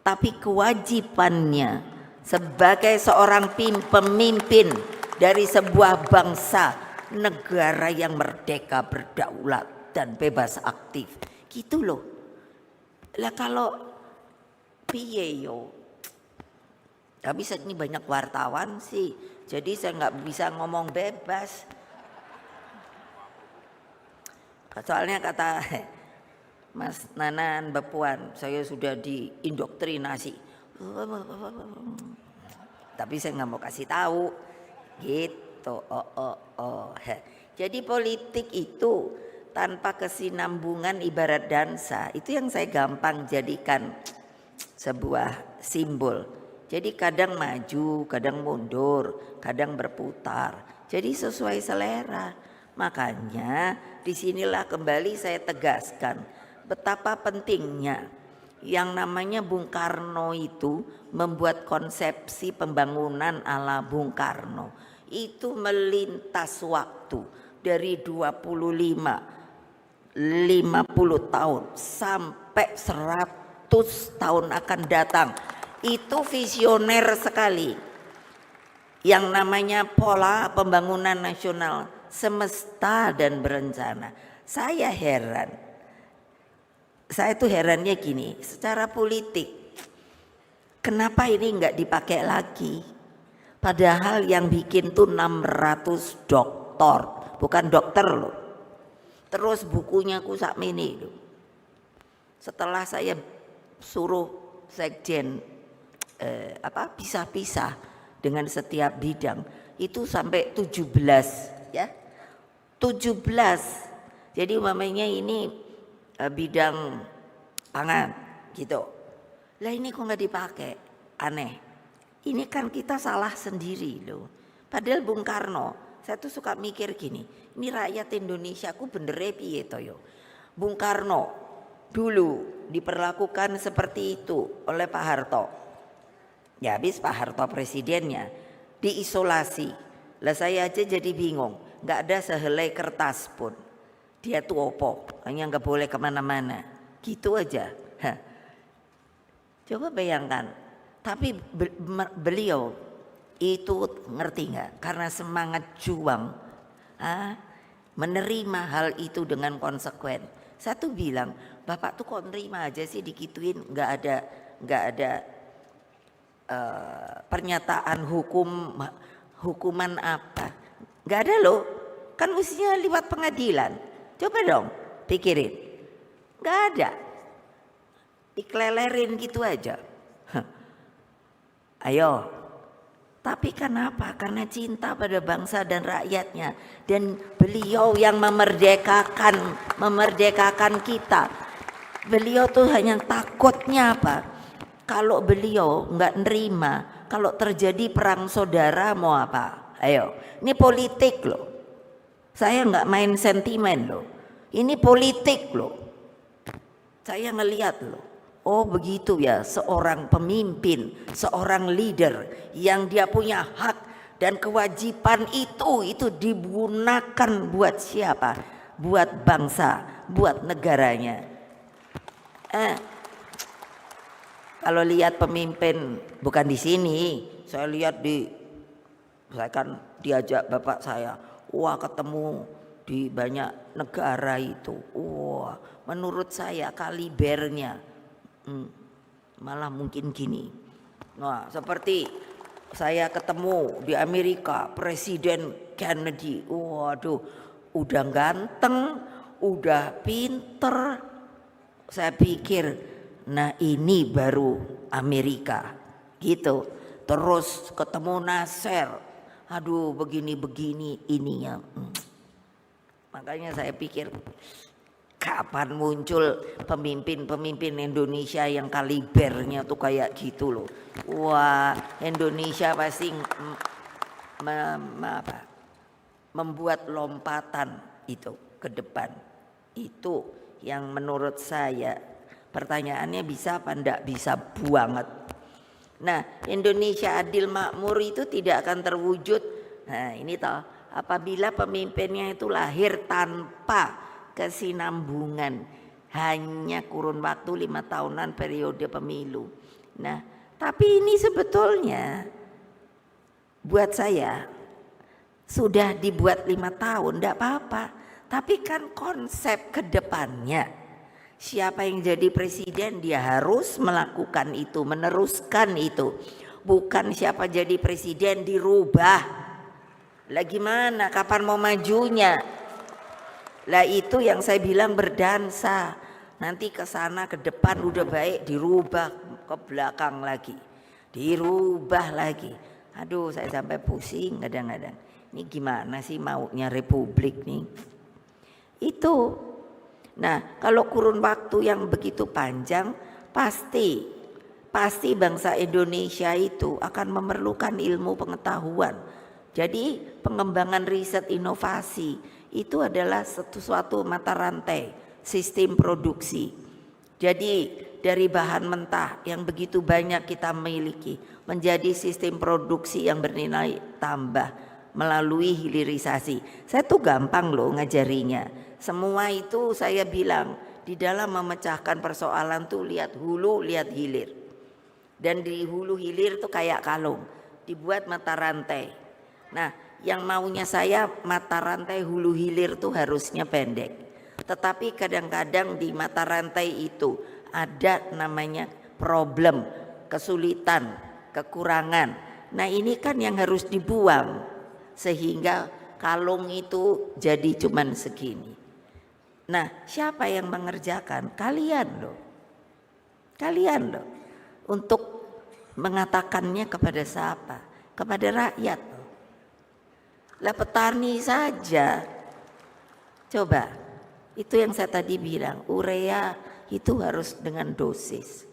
tapi kewajibannya sebagai seorang pemimpin dari sebuah bangsa, negara yang merdeka, berdaulat dan bebas aktif. Gitu loh. Lah kalau piye yo. Tapi ini banyak wartawan sih. Jadi saya nggak bisa ngomong bebas. Soalnya kata Mas Nanan Mbak Puan, saya sudah diindoktrinasi. Tapi saya nggak mau kasih tahu. Gitu. Jadi politik itu tanpa kesinambungan ibarat dansa. Itu yang saya gampang jadikan sebuah simbol. Jadi kadang maju, kadang mundur, kadang berputar. Jadi sesuai selera. Makanya disinilah kembali saya tegaskan betapa pentingnya yang namanya Bung Karno itu membuat konsepsi pembangunan ala Bung Karno. Itu melintas waktu dari 25, 50 tahun sampai 100 tahun akan datang. Itu visioner sekali. Yang namanya pola pembangunan nasional semesta dan berencana. Saya heran. Saya tuh herannya gini, secara politik kenapa ini enggak dipakai lagi? Padahal yang bikin tuh 600 doktor, bukan dokter loh. Terus bukunya ku sakmene loh. Setelah saya suruh sekjen pisah-pisah dengan setiap bidang itu sampai 17 ya 17. Jadi umpamanya ini bidang pangan gitu lah, ini kok nggak dipakai, aneh. Ini kan kita salah sendiri loh. Padahal Bung Karno, saya tuh suka mikir gini, ini rakyat Indonesia ku bener piye toyo. Bung Karno dulu diperlakukan seperti itu oleh Pak Harto. Ya habis Pak Harto presidennya diisolasi. Lah saya aja jadi bingung, nggak ada sehelai kertas pun. Dia tuh opo, hanya nggak boleh kemana-mana. Gitu aja. Coba bayangkan. Tapi beliau itu ngerti nggak? Karena semangat juang, menerima hal itu dengan konsekuen. Saya tuh bilang, Bapak tuh kok nerima aja sih dikituin, nggak ada pernyataan Hukuman apa? Nggak ada loh. Kan mestinya lewat pengadilan. Coba dong pikirin. Nggak ada. Dikelelerin gitu aja. Ayo. Tapi kenapa? Karena cinta pada bangsa dan rakyatnya. Dan beliau yang memerdekakan kita. Beliau tuh hanya takutnya apa? Kalau beliau nggak nerima, kalau terjadi perang saudara mau apa? Ayo, ini politik loh. Saya nggak main sentimen loh. Ini politik loh. Saya ngelihat loh. Oh begitu ya, seorang pemimpin, seorang leader yang dia punya hak dan kewajiban itu digunakan buat siapa? Buat bangsa, buat negaranya. Kalau lihat pemimpin bukan di sini, saya lihat saya kan diajak bapak saya, wah ketemu di banyak negara itu, wah menurut saya kalibernya malah mungkin gini. Nah seperti saya ketemu di Amerika Presiden Kennedy, waduh udah ganteng, udah pinter. Saya pikir nah ini baru Amerika gitu. Terus ketemu Nasser, aduh begini-begini ininya. Makanya saya pikir kapan muncul pemimpin-pemimpin Indonesia yang kalibernya tuh kayak gitu loh. Wah Indonesia pasti membuat lompatan itu ke depan. Itu yang menurut saya pertanyaannya bisa apa enggak, bisa banget. Nah Indonesia adil makmur itu tidak akan terwujud. Nah ini toh apabila pemimpinnya itu lahir tanpa kesinambungan, hanya kurun waktu 5 tahunan periode pemilu. Nah tapi ini sebetulnya buat saya sudah dibuat 5 tahun enggak apa-apa. Tapi kan konsep kedepannya, siapa yang jadi presiden dia harus melakukan itu, meneruskan itu. Bukan siapa jadi presiden dirubah. Lah gimana, kapan mau majunya? Lah itu yang saya bilang berdansa. Nanti ke sana ke depan udah baik dirubah ke belakang lagi. Dirubah lagi. Aduh saya sampai pusing kadang-kadang. Ini gimana sih maunya republik nih? Itu. Nah kalau kurun waktu yang begitu panjang pasti bangsa Indonesia itu akan memerlukan ilmu pengetahuan. Jadi pengembangan riset inovasi itu adalah suatu mata rantai sistem produksi. Jadi dari bahan mentah yang begitu banyak kita miliki menjadi sistem produksi yang bernilai tambah melalui hilirisasi. Saya tuh gampang loh ngajarinya. Semua itu saya bilang di dalam memecahkan persoalan tuh lihat hulu, lihat hilir. Dan di hulu hilir tuh kayak kalung, dibuat mata rantai. Nah, yang maunya saya mata rantai hulu hilir tuh harusnya pendek. Tetapi kadang-kadang di mata rantai itu ada namanya problem, kesulitan, kekurangan. Nah, ini kan yang harus dibuang sehingga kalung itu jadi cuman segini. Nah, siapa yang mengerjakan? Kalian loh. Kalian loh. Untuk mengatakannya kepada siapa? Kepada rakyat. Lah petani saja. Coba, itu yang saya tadi bilang, urea itu harus dengan dosis.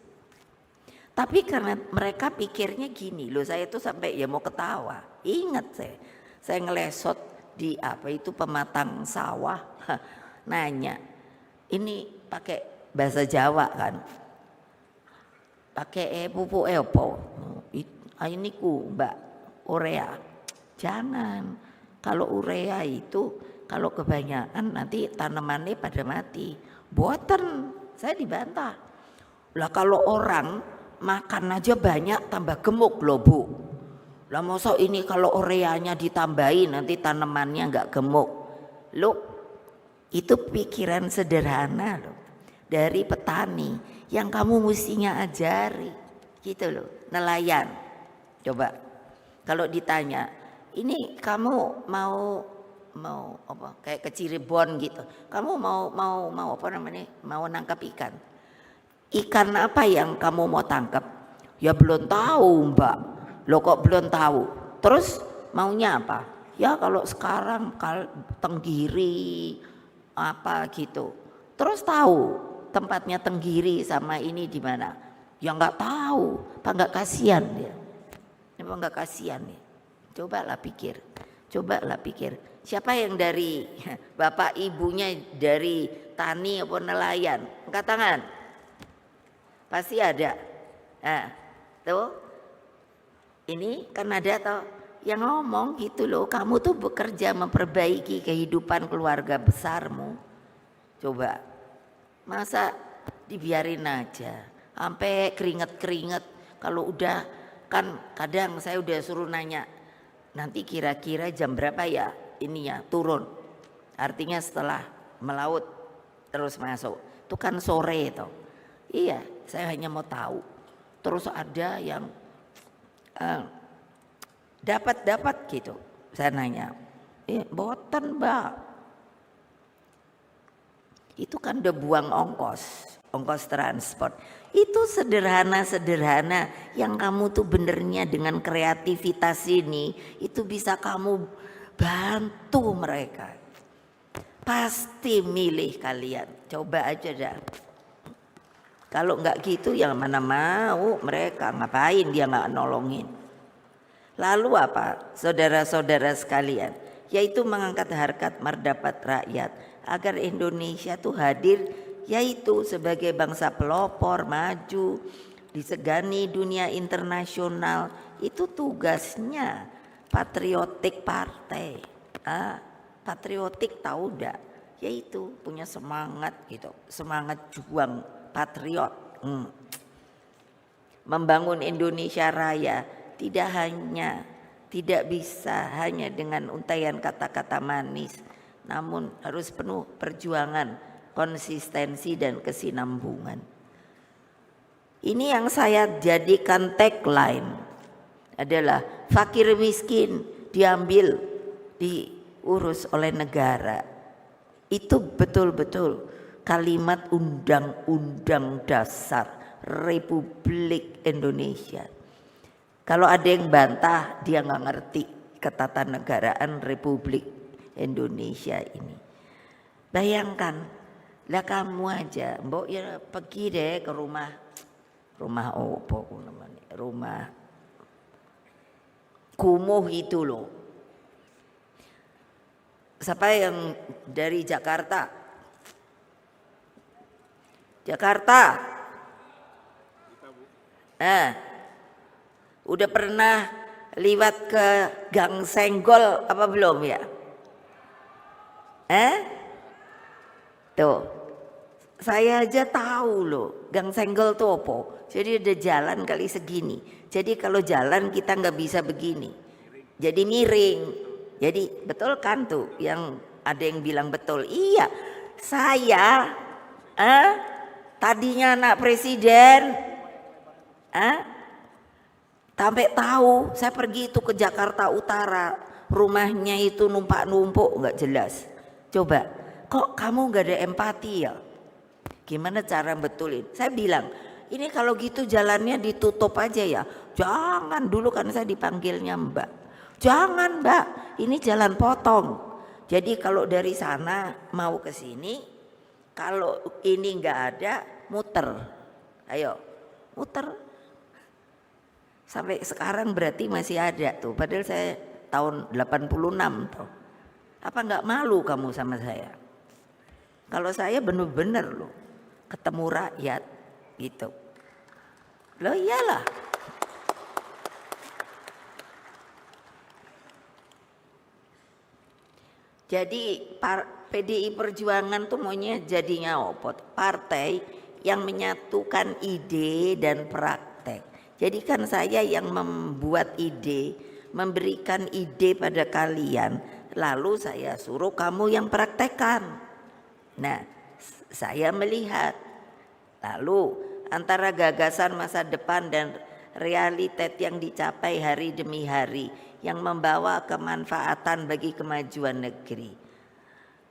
Tapi karena mereka pikirnya gini loh, saya tuh sampai ya mau ketawa. Ingat saya ngelesot di apa itu pematang sawah. Nanya, ini pakai bahasa Jawa kan, pakai pupuk apa? Ini ku mbak urea. Jangan, kalau urea itu kalau kebanyakan nanti tanamannya pada mati. Buatan, saya dibantah. Lah kalau orang makan aja banyak tambah gemuk loh bu. Lah masa ini kalau ureanya ditambahin nanti tanamannya nggak gemuk. Loh, itu pikiran sederhana loh dari petani yang kamu mestinya ajari gitu loh. Nelayan, coba kalau ditanya ini kamu mau apa? Kayak ke Cirebon gitu. Kamu mau apa namanya? Mau nangkap ikan. Ikan apa yang kamu mau tangkap? Ya belum tahu, Mbak. Loh kok belum tahu? Terus maunya apa? Ya kalau sekarang tenggiri apa gitu. Terus tahu tempatnya tenggiri sama ini di mana? Ya nggak tahu. Apa nggak kasihan dia? Apa nggak kasihan nih? Cobalah pikir. Siapa yang dari bapak ibunya dari tani atau nelayan? Angkat tangan. Pasti ada. Nah, tuh. Ini kan ada toh yang ngomong gitu loh. Kamu tuh bekerja memperbaiki kehidupan keluarga besarmu. Coba. Masa dibiarin aja. Sampai keringet-keringet. Kalau udah kan kadang saya udah suruh nanya. Nanti kira-kira jam berapa ya ini ya turun. Artinya setelah melaut terus masuk. Itu kan sore toh. Iya, saya hanya mau tahu. Terus ada yang dapat gitu. Saya nanya, boten Mbak. Itu kan udah buang ongkos transport. Itu sederhana yang kamu tuh benernya dengan kreativitas ini itu bisa kamu bantu mereka. Pasti milih kalian. Coba aja dah. Kalau enggak gitu yang mana mau mereka ngapain dia enggak nolongin. Lalu apa saudara-saudara sekalian? Yaitu mengangkat harkat martabat rakyat agar Indonesia tuh hadir yaitu sebagai bangsa pelopor maju disegani dunia internasional. Itu tugasnya patriotik partai. Patriotik tahu enggak? Yaitu punya semangat gitu, semangat juang patriot. Membangun Indonesia Raya tidak bisa hanya dengan untaian kata-kata manis, namun harus penuh perjuangan, konsistensi dan kesinambungan. Ini yang saya jadikan tagline adalah fakir miskin diambil diurus oleh negara. Itu betul-betul kalimat Undang-Undang Dasar Republik Indonesia. Kalau ada yang bantah dia nggak ngerti ketatanegaraan Republik Indonesia ini. Bayangkan, lah kamu aja, mbok ya pergi deh ke rumah opo namanya, rumah kumuh itu loh. Siapa yang dari Jakarta? Udah pernah liwat ke Gang Senggol apa belum ya? Tuh, saya aja tahu loh Gang Senggol tuh apa. Jadi ada jalan kali segini. Jadi kalau jalan kita nggak bisa begini. Jadi miring. Jadi betul kan tuh yang ada yang bilang betul. Iya, saya tadinya anak presiden. Sampai tahu saya pergi itu ke Jakarta Utara, rumahnya itu numpuk nggak jelas. Coba, kok kamu nggak ada empati ya? Gimana cara betulin? Saya bilang, ini kalau gitu jalannya ditutup aja ya. Jangan, dulu kan saya dipanggilnya Mbak. Jangan Mbak, ini jalan potong. Jadi kalau dari sana mau ke sini, kalau ini nggak ada, muter. Ayo, muter. Sampai sekarang berarti masih ada tuh. Padahal saya tahun 86 tuh. Apa nggak malu kamu sama saya? Kalau saya benar-benar loh ketemu rakyat gitu. Loh iyalah. Jadi PDI Perjuangan tuh maunya jadinya opot. Partai yang menyatukan ide dan praktek. Jadi kan saya yang membuat ide, memberikan ide pada kalian, lalu saya suruh kamu yang praktekkan. Nah, saya melihat, lalu antara gagasan masa depan dan realitas yang dicapai hari demi hari yang membawa kemanfaatan bagi kemajuan negeri.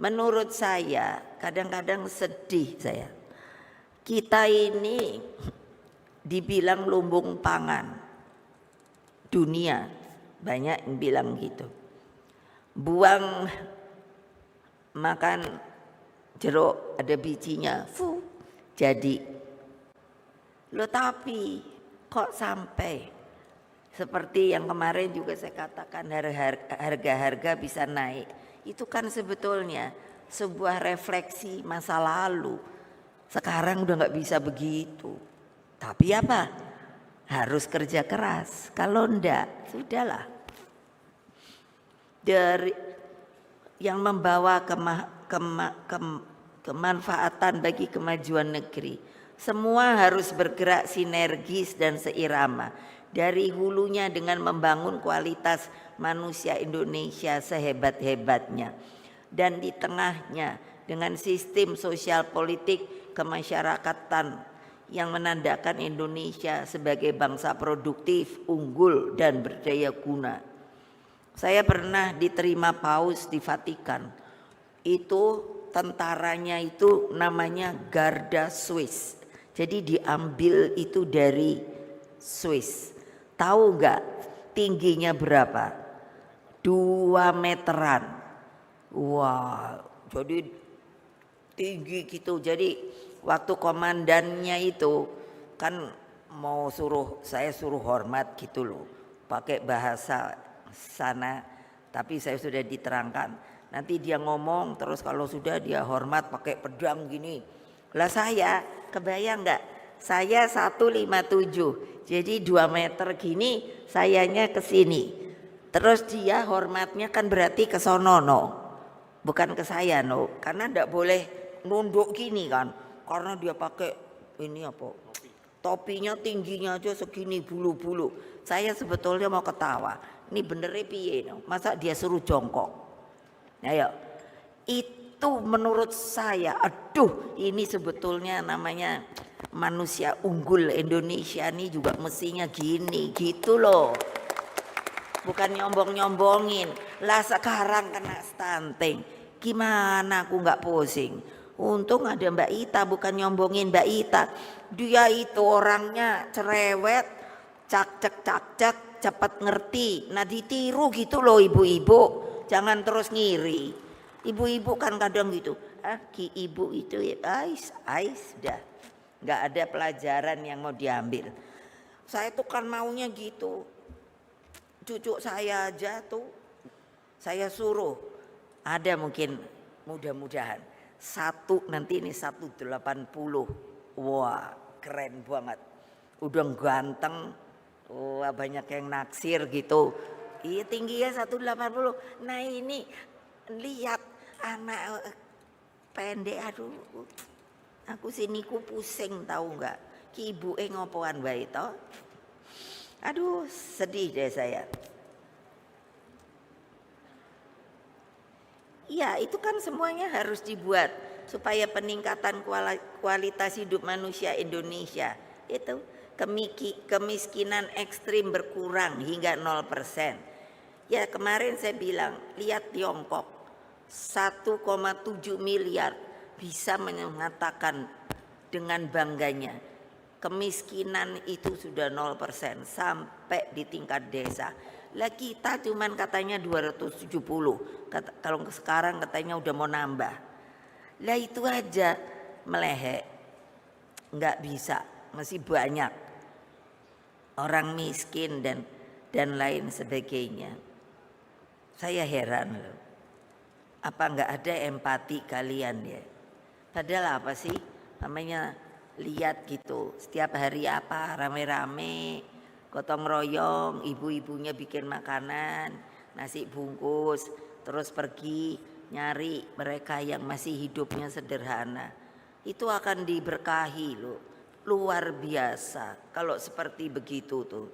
Menurut saya, kadang-kadang sedih saya. Kita ini dibilang lumbung pangan dunia, banyak yang bilang gitu. Buang makan jeruk ada bijinya, jadi. Loh tapi kok sampai seperti yang kemarin juga saya katakan harga-harga bisa naik. Itu kan sebetulnya sebuah refleksi masa lalu. Sekarang udah nggak bisa begitu. Tapi apa? Harus kerja keras. Kalau enggak, sudahlah. Dari yang membawa kemanfaatan bagi kemajuan negeri. Semua harus bergerak sinergis dan seirama. Dari hulunya dengan membangun kualitas manusia Indonesia sehebat-hebatnya. Dan di tengahnya dengan sistem sosial politik kemasyarakatan yang menandakan Indonesia sebagai bangsa produktif, unggul dan berdaya guna. Saya pernah diterima paus di Vatikan. Itu tentaranya itu namanya Garda Swiss. Jadi diambil itu dari Swiss. Tahu nggak tingginya berapa? 2 meteran. Wah, jadi tinggi gitu. Jadi waktu komandannya itu kan mau saya suruh hormat gitu loh. Pakai bahasa sana, tapi saya sudah diterangkan. Nanti dia ngomong terus kalau sudah dia hormat pakai pedang gini. Lah saya kebayang nggak? Saya 157, jadi 2 meter gini, sayanya ke sini. Terus dia hormatnya kan berarti ke sono no, bukan ke saya no, karena ndak boleh nunduk gini kan, karena dia pakai ini apa? Topinya tingginya aja segini bulu-bulu. Saya sebetulnya mau ketawa. Ini benernya piye no? Masa dia suruh jongkok? Ayo, itu menurut saya, aduh ini sebetulnya namanya manusia unggul Indonesia nih juga mestinya gini gitu loh. Bukan nyombong-nyombongin. Lah sekarang kena stunting. Gimana aku nggak pusing? Untung ada Mbak Ita, bukan nyombongin Mbak Ita. Dia itu orangnya cerewet, cak-cak, cepat ngerti. Nah ditiru gitu loh ibu-ibu. Jangan terus ngiri. Ibu-ibu kan kadang gitu. Ki ibu itu ya ais dah. Nggak ada pelajaran yang mau diambil. Saya tuh kan maunya gitu. Cucu saya aja tuh saya suruh. Ada mungkin mudah-mudahan. Nanti ini 180. Wah keren banget. Udah ganteng. Wah banyak yang naksir gitu. Iya tingginya 180. Nah ini lihat anak pendek, aduh. Aku siniku pusing tahu nggak? Ki ibu ngopoan bae to. Aduh sedih deh saya. Ya itu kan semuanya harus dibuat supaya peningkatan kualitas hidup manusia Indonesia itu kemiskinan ekstrim berkurang hingga 0%. Ya kemarin saya bilang lihat Tiongkok 1,7 miliar bisa mengatakan dengan bangganya kemiskinan itu sudah 0% sampai di tingkat desa. Lah kita cuman katanya 270. Kalau sekarang katanya udah mau nambah. Lah itu aja melehek. Enggak bisa, masih banyak orang miskin dan lain sebagainya. Saya heran loh. Apa enggak ada empati kalian ya? Padahal apa sih namanya lihat gitu. Setiap hari apa rame-rame gotong royong, ibu-ibunya bikin makanan, nasi bungkus, terus pergi nyari mereka yang masih hidupnya sederhana. Itu akan diberkahi loh, luar biasa kalau seperti begitu tuh.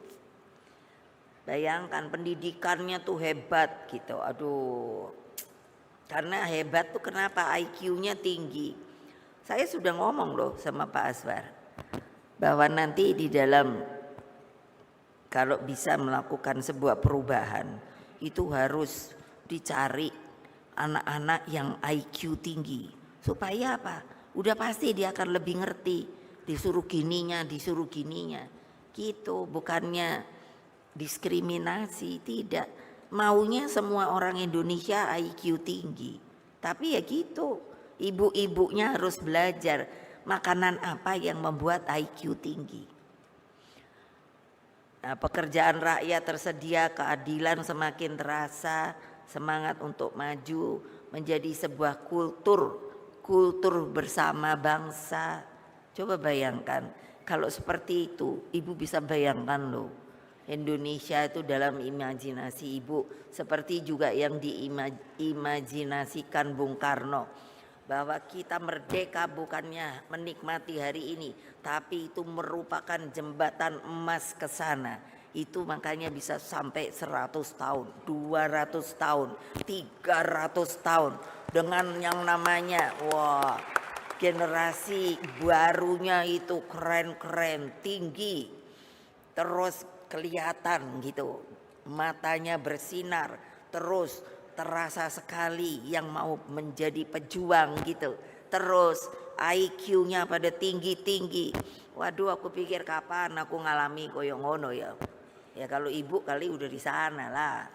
Bayangkan pendidikannya tuh hebat gitu, aduh. Karena hebat tuh kenapa IQ-nya tinggi. Saya sudah ngomong loh sama Pak Aswar, bahwa nanti di dalam kalau bisa melakukan sebuah perubahan itu harus dicari anak-anak yang IQ tinggi. Supaya apa? Udah pasti dia akan lebih ngerti. Disuruh gininya gitu. Bukannya diskriminasi, tidak. Maunya semua orang Indonesia IQ tinggi. Tapi ya gitu, ibu-ibunya harus belajar makanan apa yang membuat IQ tinggi. Nah, pekerjaan rakyat tersedia, keadilan semakin terasa, semangat untuk maju menjadi sebuah kultur bersama bangsa. Coba bayangkan kalau seperti itu, ibu bisa bayangkan loh, Indonesia itu dalam imajinasi ibu seperti juga yang diimajinasikan Bung Karno, bahwa kita merdeka bukannya menikmati hari ini, tapi itu merupakan jembatan emas ke sana. Itu makanya bisa sampai 100 tahun, 200 tahun, 300 tahun dengan yang namanya generasi barunya itu keren-keren, tinggi, terus kelihatan gitu, matanya bersinar, terus terasa sekali yang mau menjadi pejuang gitu, terus IQ-nya pada tinggi-tinggi. Waduh, aku pikir kapan aku ngalami koyo ngono ya. Ya kalau ibu kali udah di sana lah,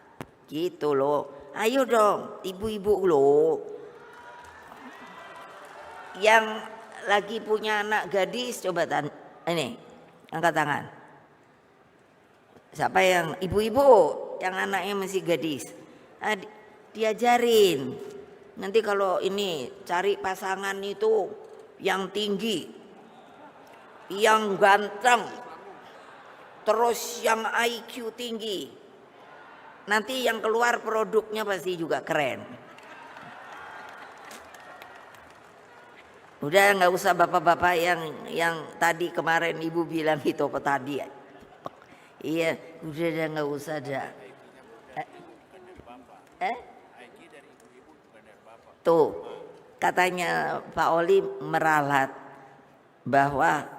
gitu loh. Ayo dong, ibu-ibu loh, yang lagi punya anak gadis coba ini angkat tangan. Siapa yang ibu-ibu yang anaknya masih gadis? Nah, diajarin. Nanti kalau ini cari pasangan itu yang tinggi, yang ganteng, terus yang IQ tinggi. Nanti yang keluar produknya pasti juga keren. Udah nggak usah bapak-bapak yang tadi kemarin ibu bilang itu apa tadi ya? Iya, udah nggak usah dah. Tuh, katanya Pak Oli meralat bahwa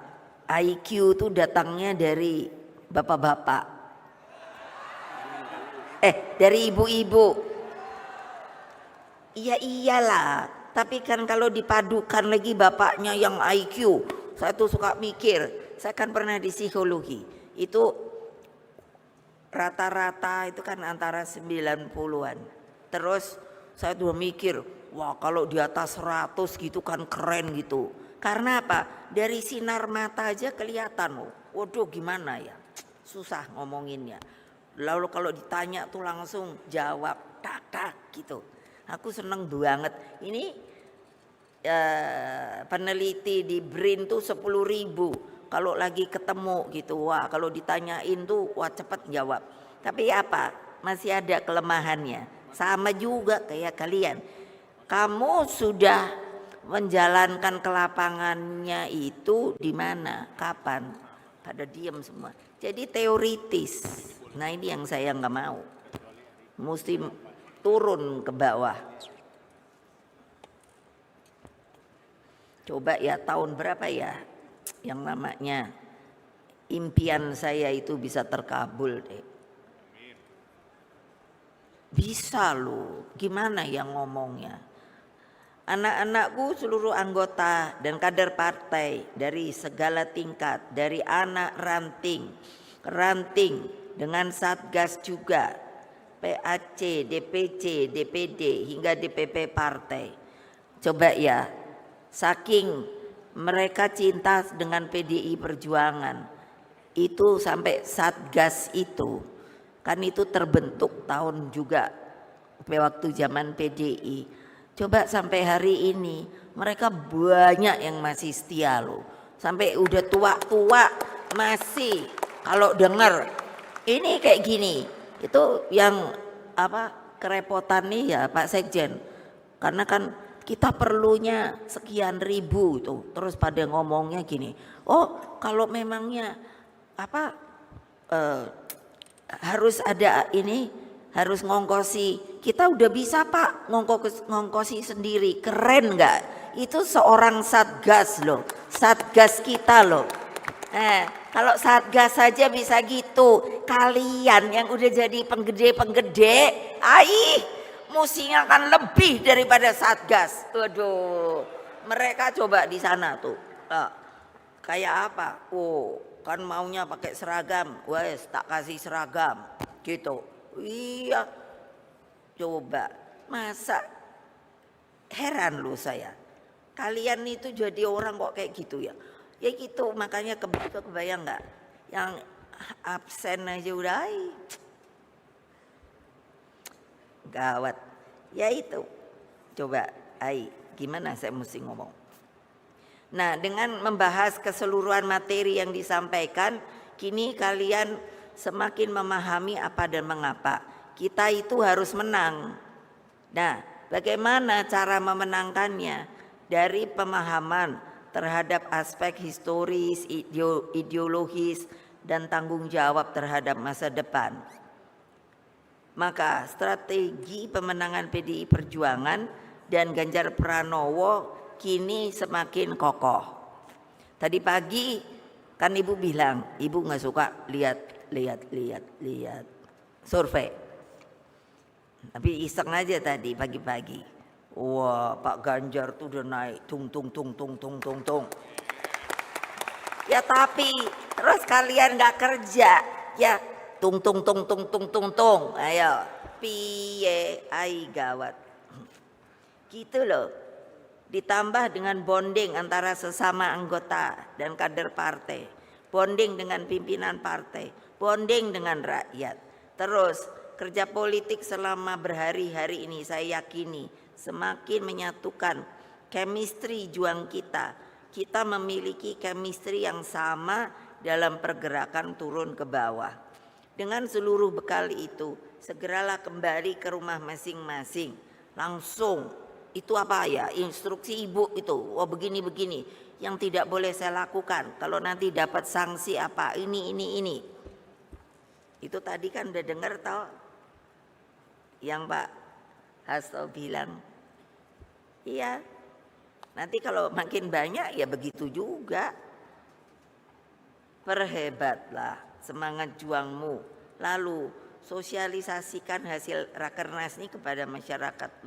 IQ itu datangnya dari bapak-bapak. Dari ibu-ibu. Iya iyalah, tapi kan kalau dipadukan lagi bapaknya yang IQ, saya tuh suka mikir, saya kan pernah di psikologi, itu rata-rata itu kan antara 90-an. Terus saya tuh mikir, wah kalau di atas 100 gitu kan keren gitu. Karena apa? Dari sinar mata aja kelihatan loh. Waduh gimana ya? Susah ngomonginnya. Lalu kalau ditanya tuh langsung jawab tak gitu. Aku seneng banget. Ini peneliti di BRIN tuh 10.000. Kalau lagi ketemu gitu, wah kalau ditanyain tuh wah cepet jawab. Tapi apa? Masih ada kelemahannya. Sama juga kayak kalian. Kamu sudah menjalankan ke lapangannya itu di mana? Kapan? Pada diam semua. Jadi teoritis. Nah ini yang saya nggak mau. Mesti turun ke bawah. Coba ya tahun berapa ya yang namanya impian saya itu bisa terkabul deh. Bisa loh, gimana yang ngomongnya? Anak-anakku seluruh anggota dan kader partai dari segala tingkat, dari anak ranting dengan Satgas juga, PAC, DPC, DPD hingga DPP partai. Coba ya, saking mereka cinta dengan PDI Perjuangan, itu sampai Satgas itu, kan itu terbentuk tahun juga waktu zaman PDI. Coba sampai hari ini mereka banyak yang masih setia loh. Sampai udah tua-tua masih kalau dengar ini kayak gini. Itu yang apa kerepotan nih ya Pak Sekjen. Karena kan kita perlunya sekian ribu tuh. Terus pada ngomongnya gini. Oh, kalau memangnya apa harus ada ini, harus ngongkosi. Kita udah bisa Pak ngongkosi sendiri. Keren nggak? Itu seorang Satgas loh. Satgas kita loh. Kalau Satgas saja bisa gitu, kalian yang udah jadi penggede-penggede, musinya akan lebih daripada Satgas. Waduh, mereka coba di sana tuh, kayak apa? Oh, kan maunya pakai seragam, wes tak kasih seragam, gitu. Iya, coba, masa heran loh saya. Kalian itu jadi orang kok kayak gitu ya? Ya gitu, makanya kebayang nggak? Yang absen aja udah gawat. Ya itu, coba gimana saya mesti ngomong? Nah, dengan membahas keseluruhan materi yang disampaikan, kini kalian semakin memahami apa dan mengapa kita itu harus menang. Nah, bagaimana cara memenangkannya? Dari pemahaman terhadap aspek historis, ideologis, dan tanggung jawab terhadap masa depan. Maka strategi pemenangan PDI Perjuangan dan Ganjar Pranowo kini semakin kokoh. Tadi pagi kan Ibu bilang, Ibu nggak suka lihat survei. Tapi iseng aja tadi pagi-pagi. Wah, Pak Ganjar tuh udah naik tung. Ya tapi terus kalian nggak kerja, ya tung. Ayo, piye, gawat. Gitu loh. Ditambah dengan bonding antara sesama anggota dan kader partai, bonding dengan pimpinan partai, bonding dengan rakyat. Terus kerja politik selama berhari-hari ini saya yakini semakin menyatukan chemistry juang kita. Kita memiliki chemistry yang sama dalam pergerakan turun ke bawah. Dengan seluruh bekal itu, segeralah kembali ke rumah masing-masing. Langsung, itu apa ya? Instruksi Ibu itu, begini. Yang tidak boleh saya lakukan, kalau nanti dapat sanksi apa, ini. Itu tadi kan udah dengar toh? Yang Pak Hasto bilang, iya, nanti kalau makin banyak ya begitu juga. Perhebatlah semangat juangmu, lalu sosialisasikan hasil Rakernas ini kepada masyarakat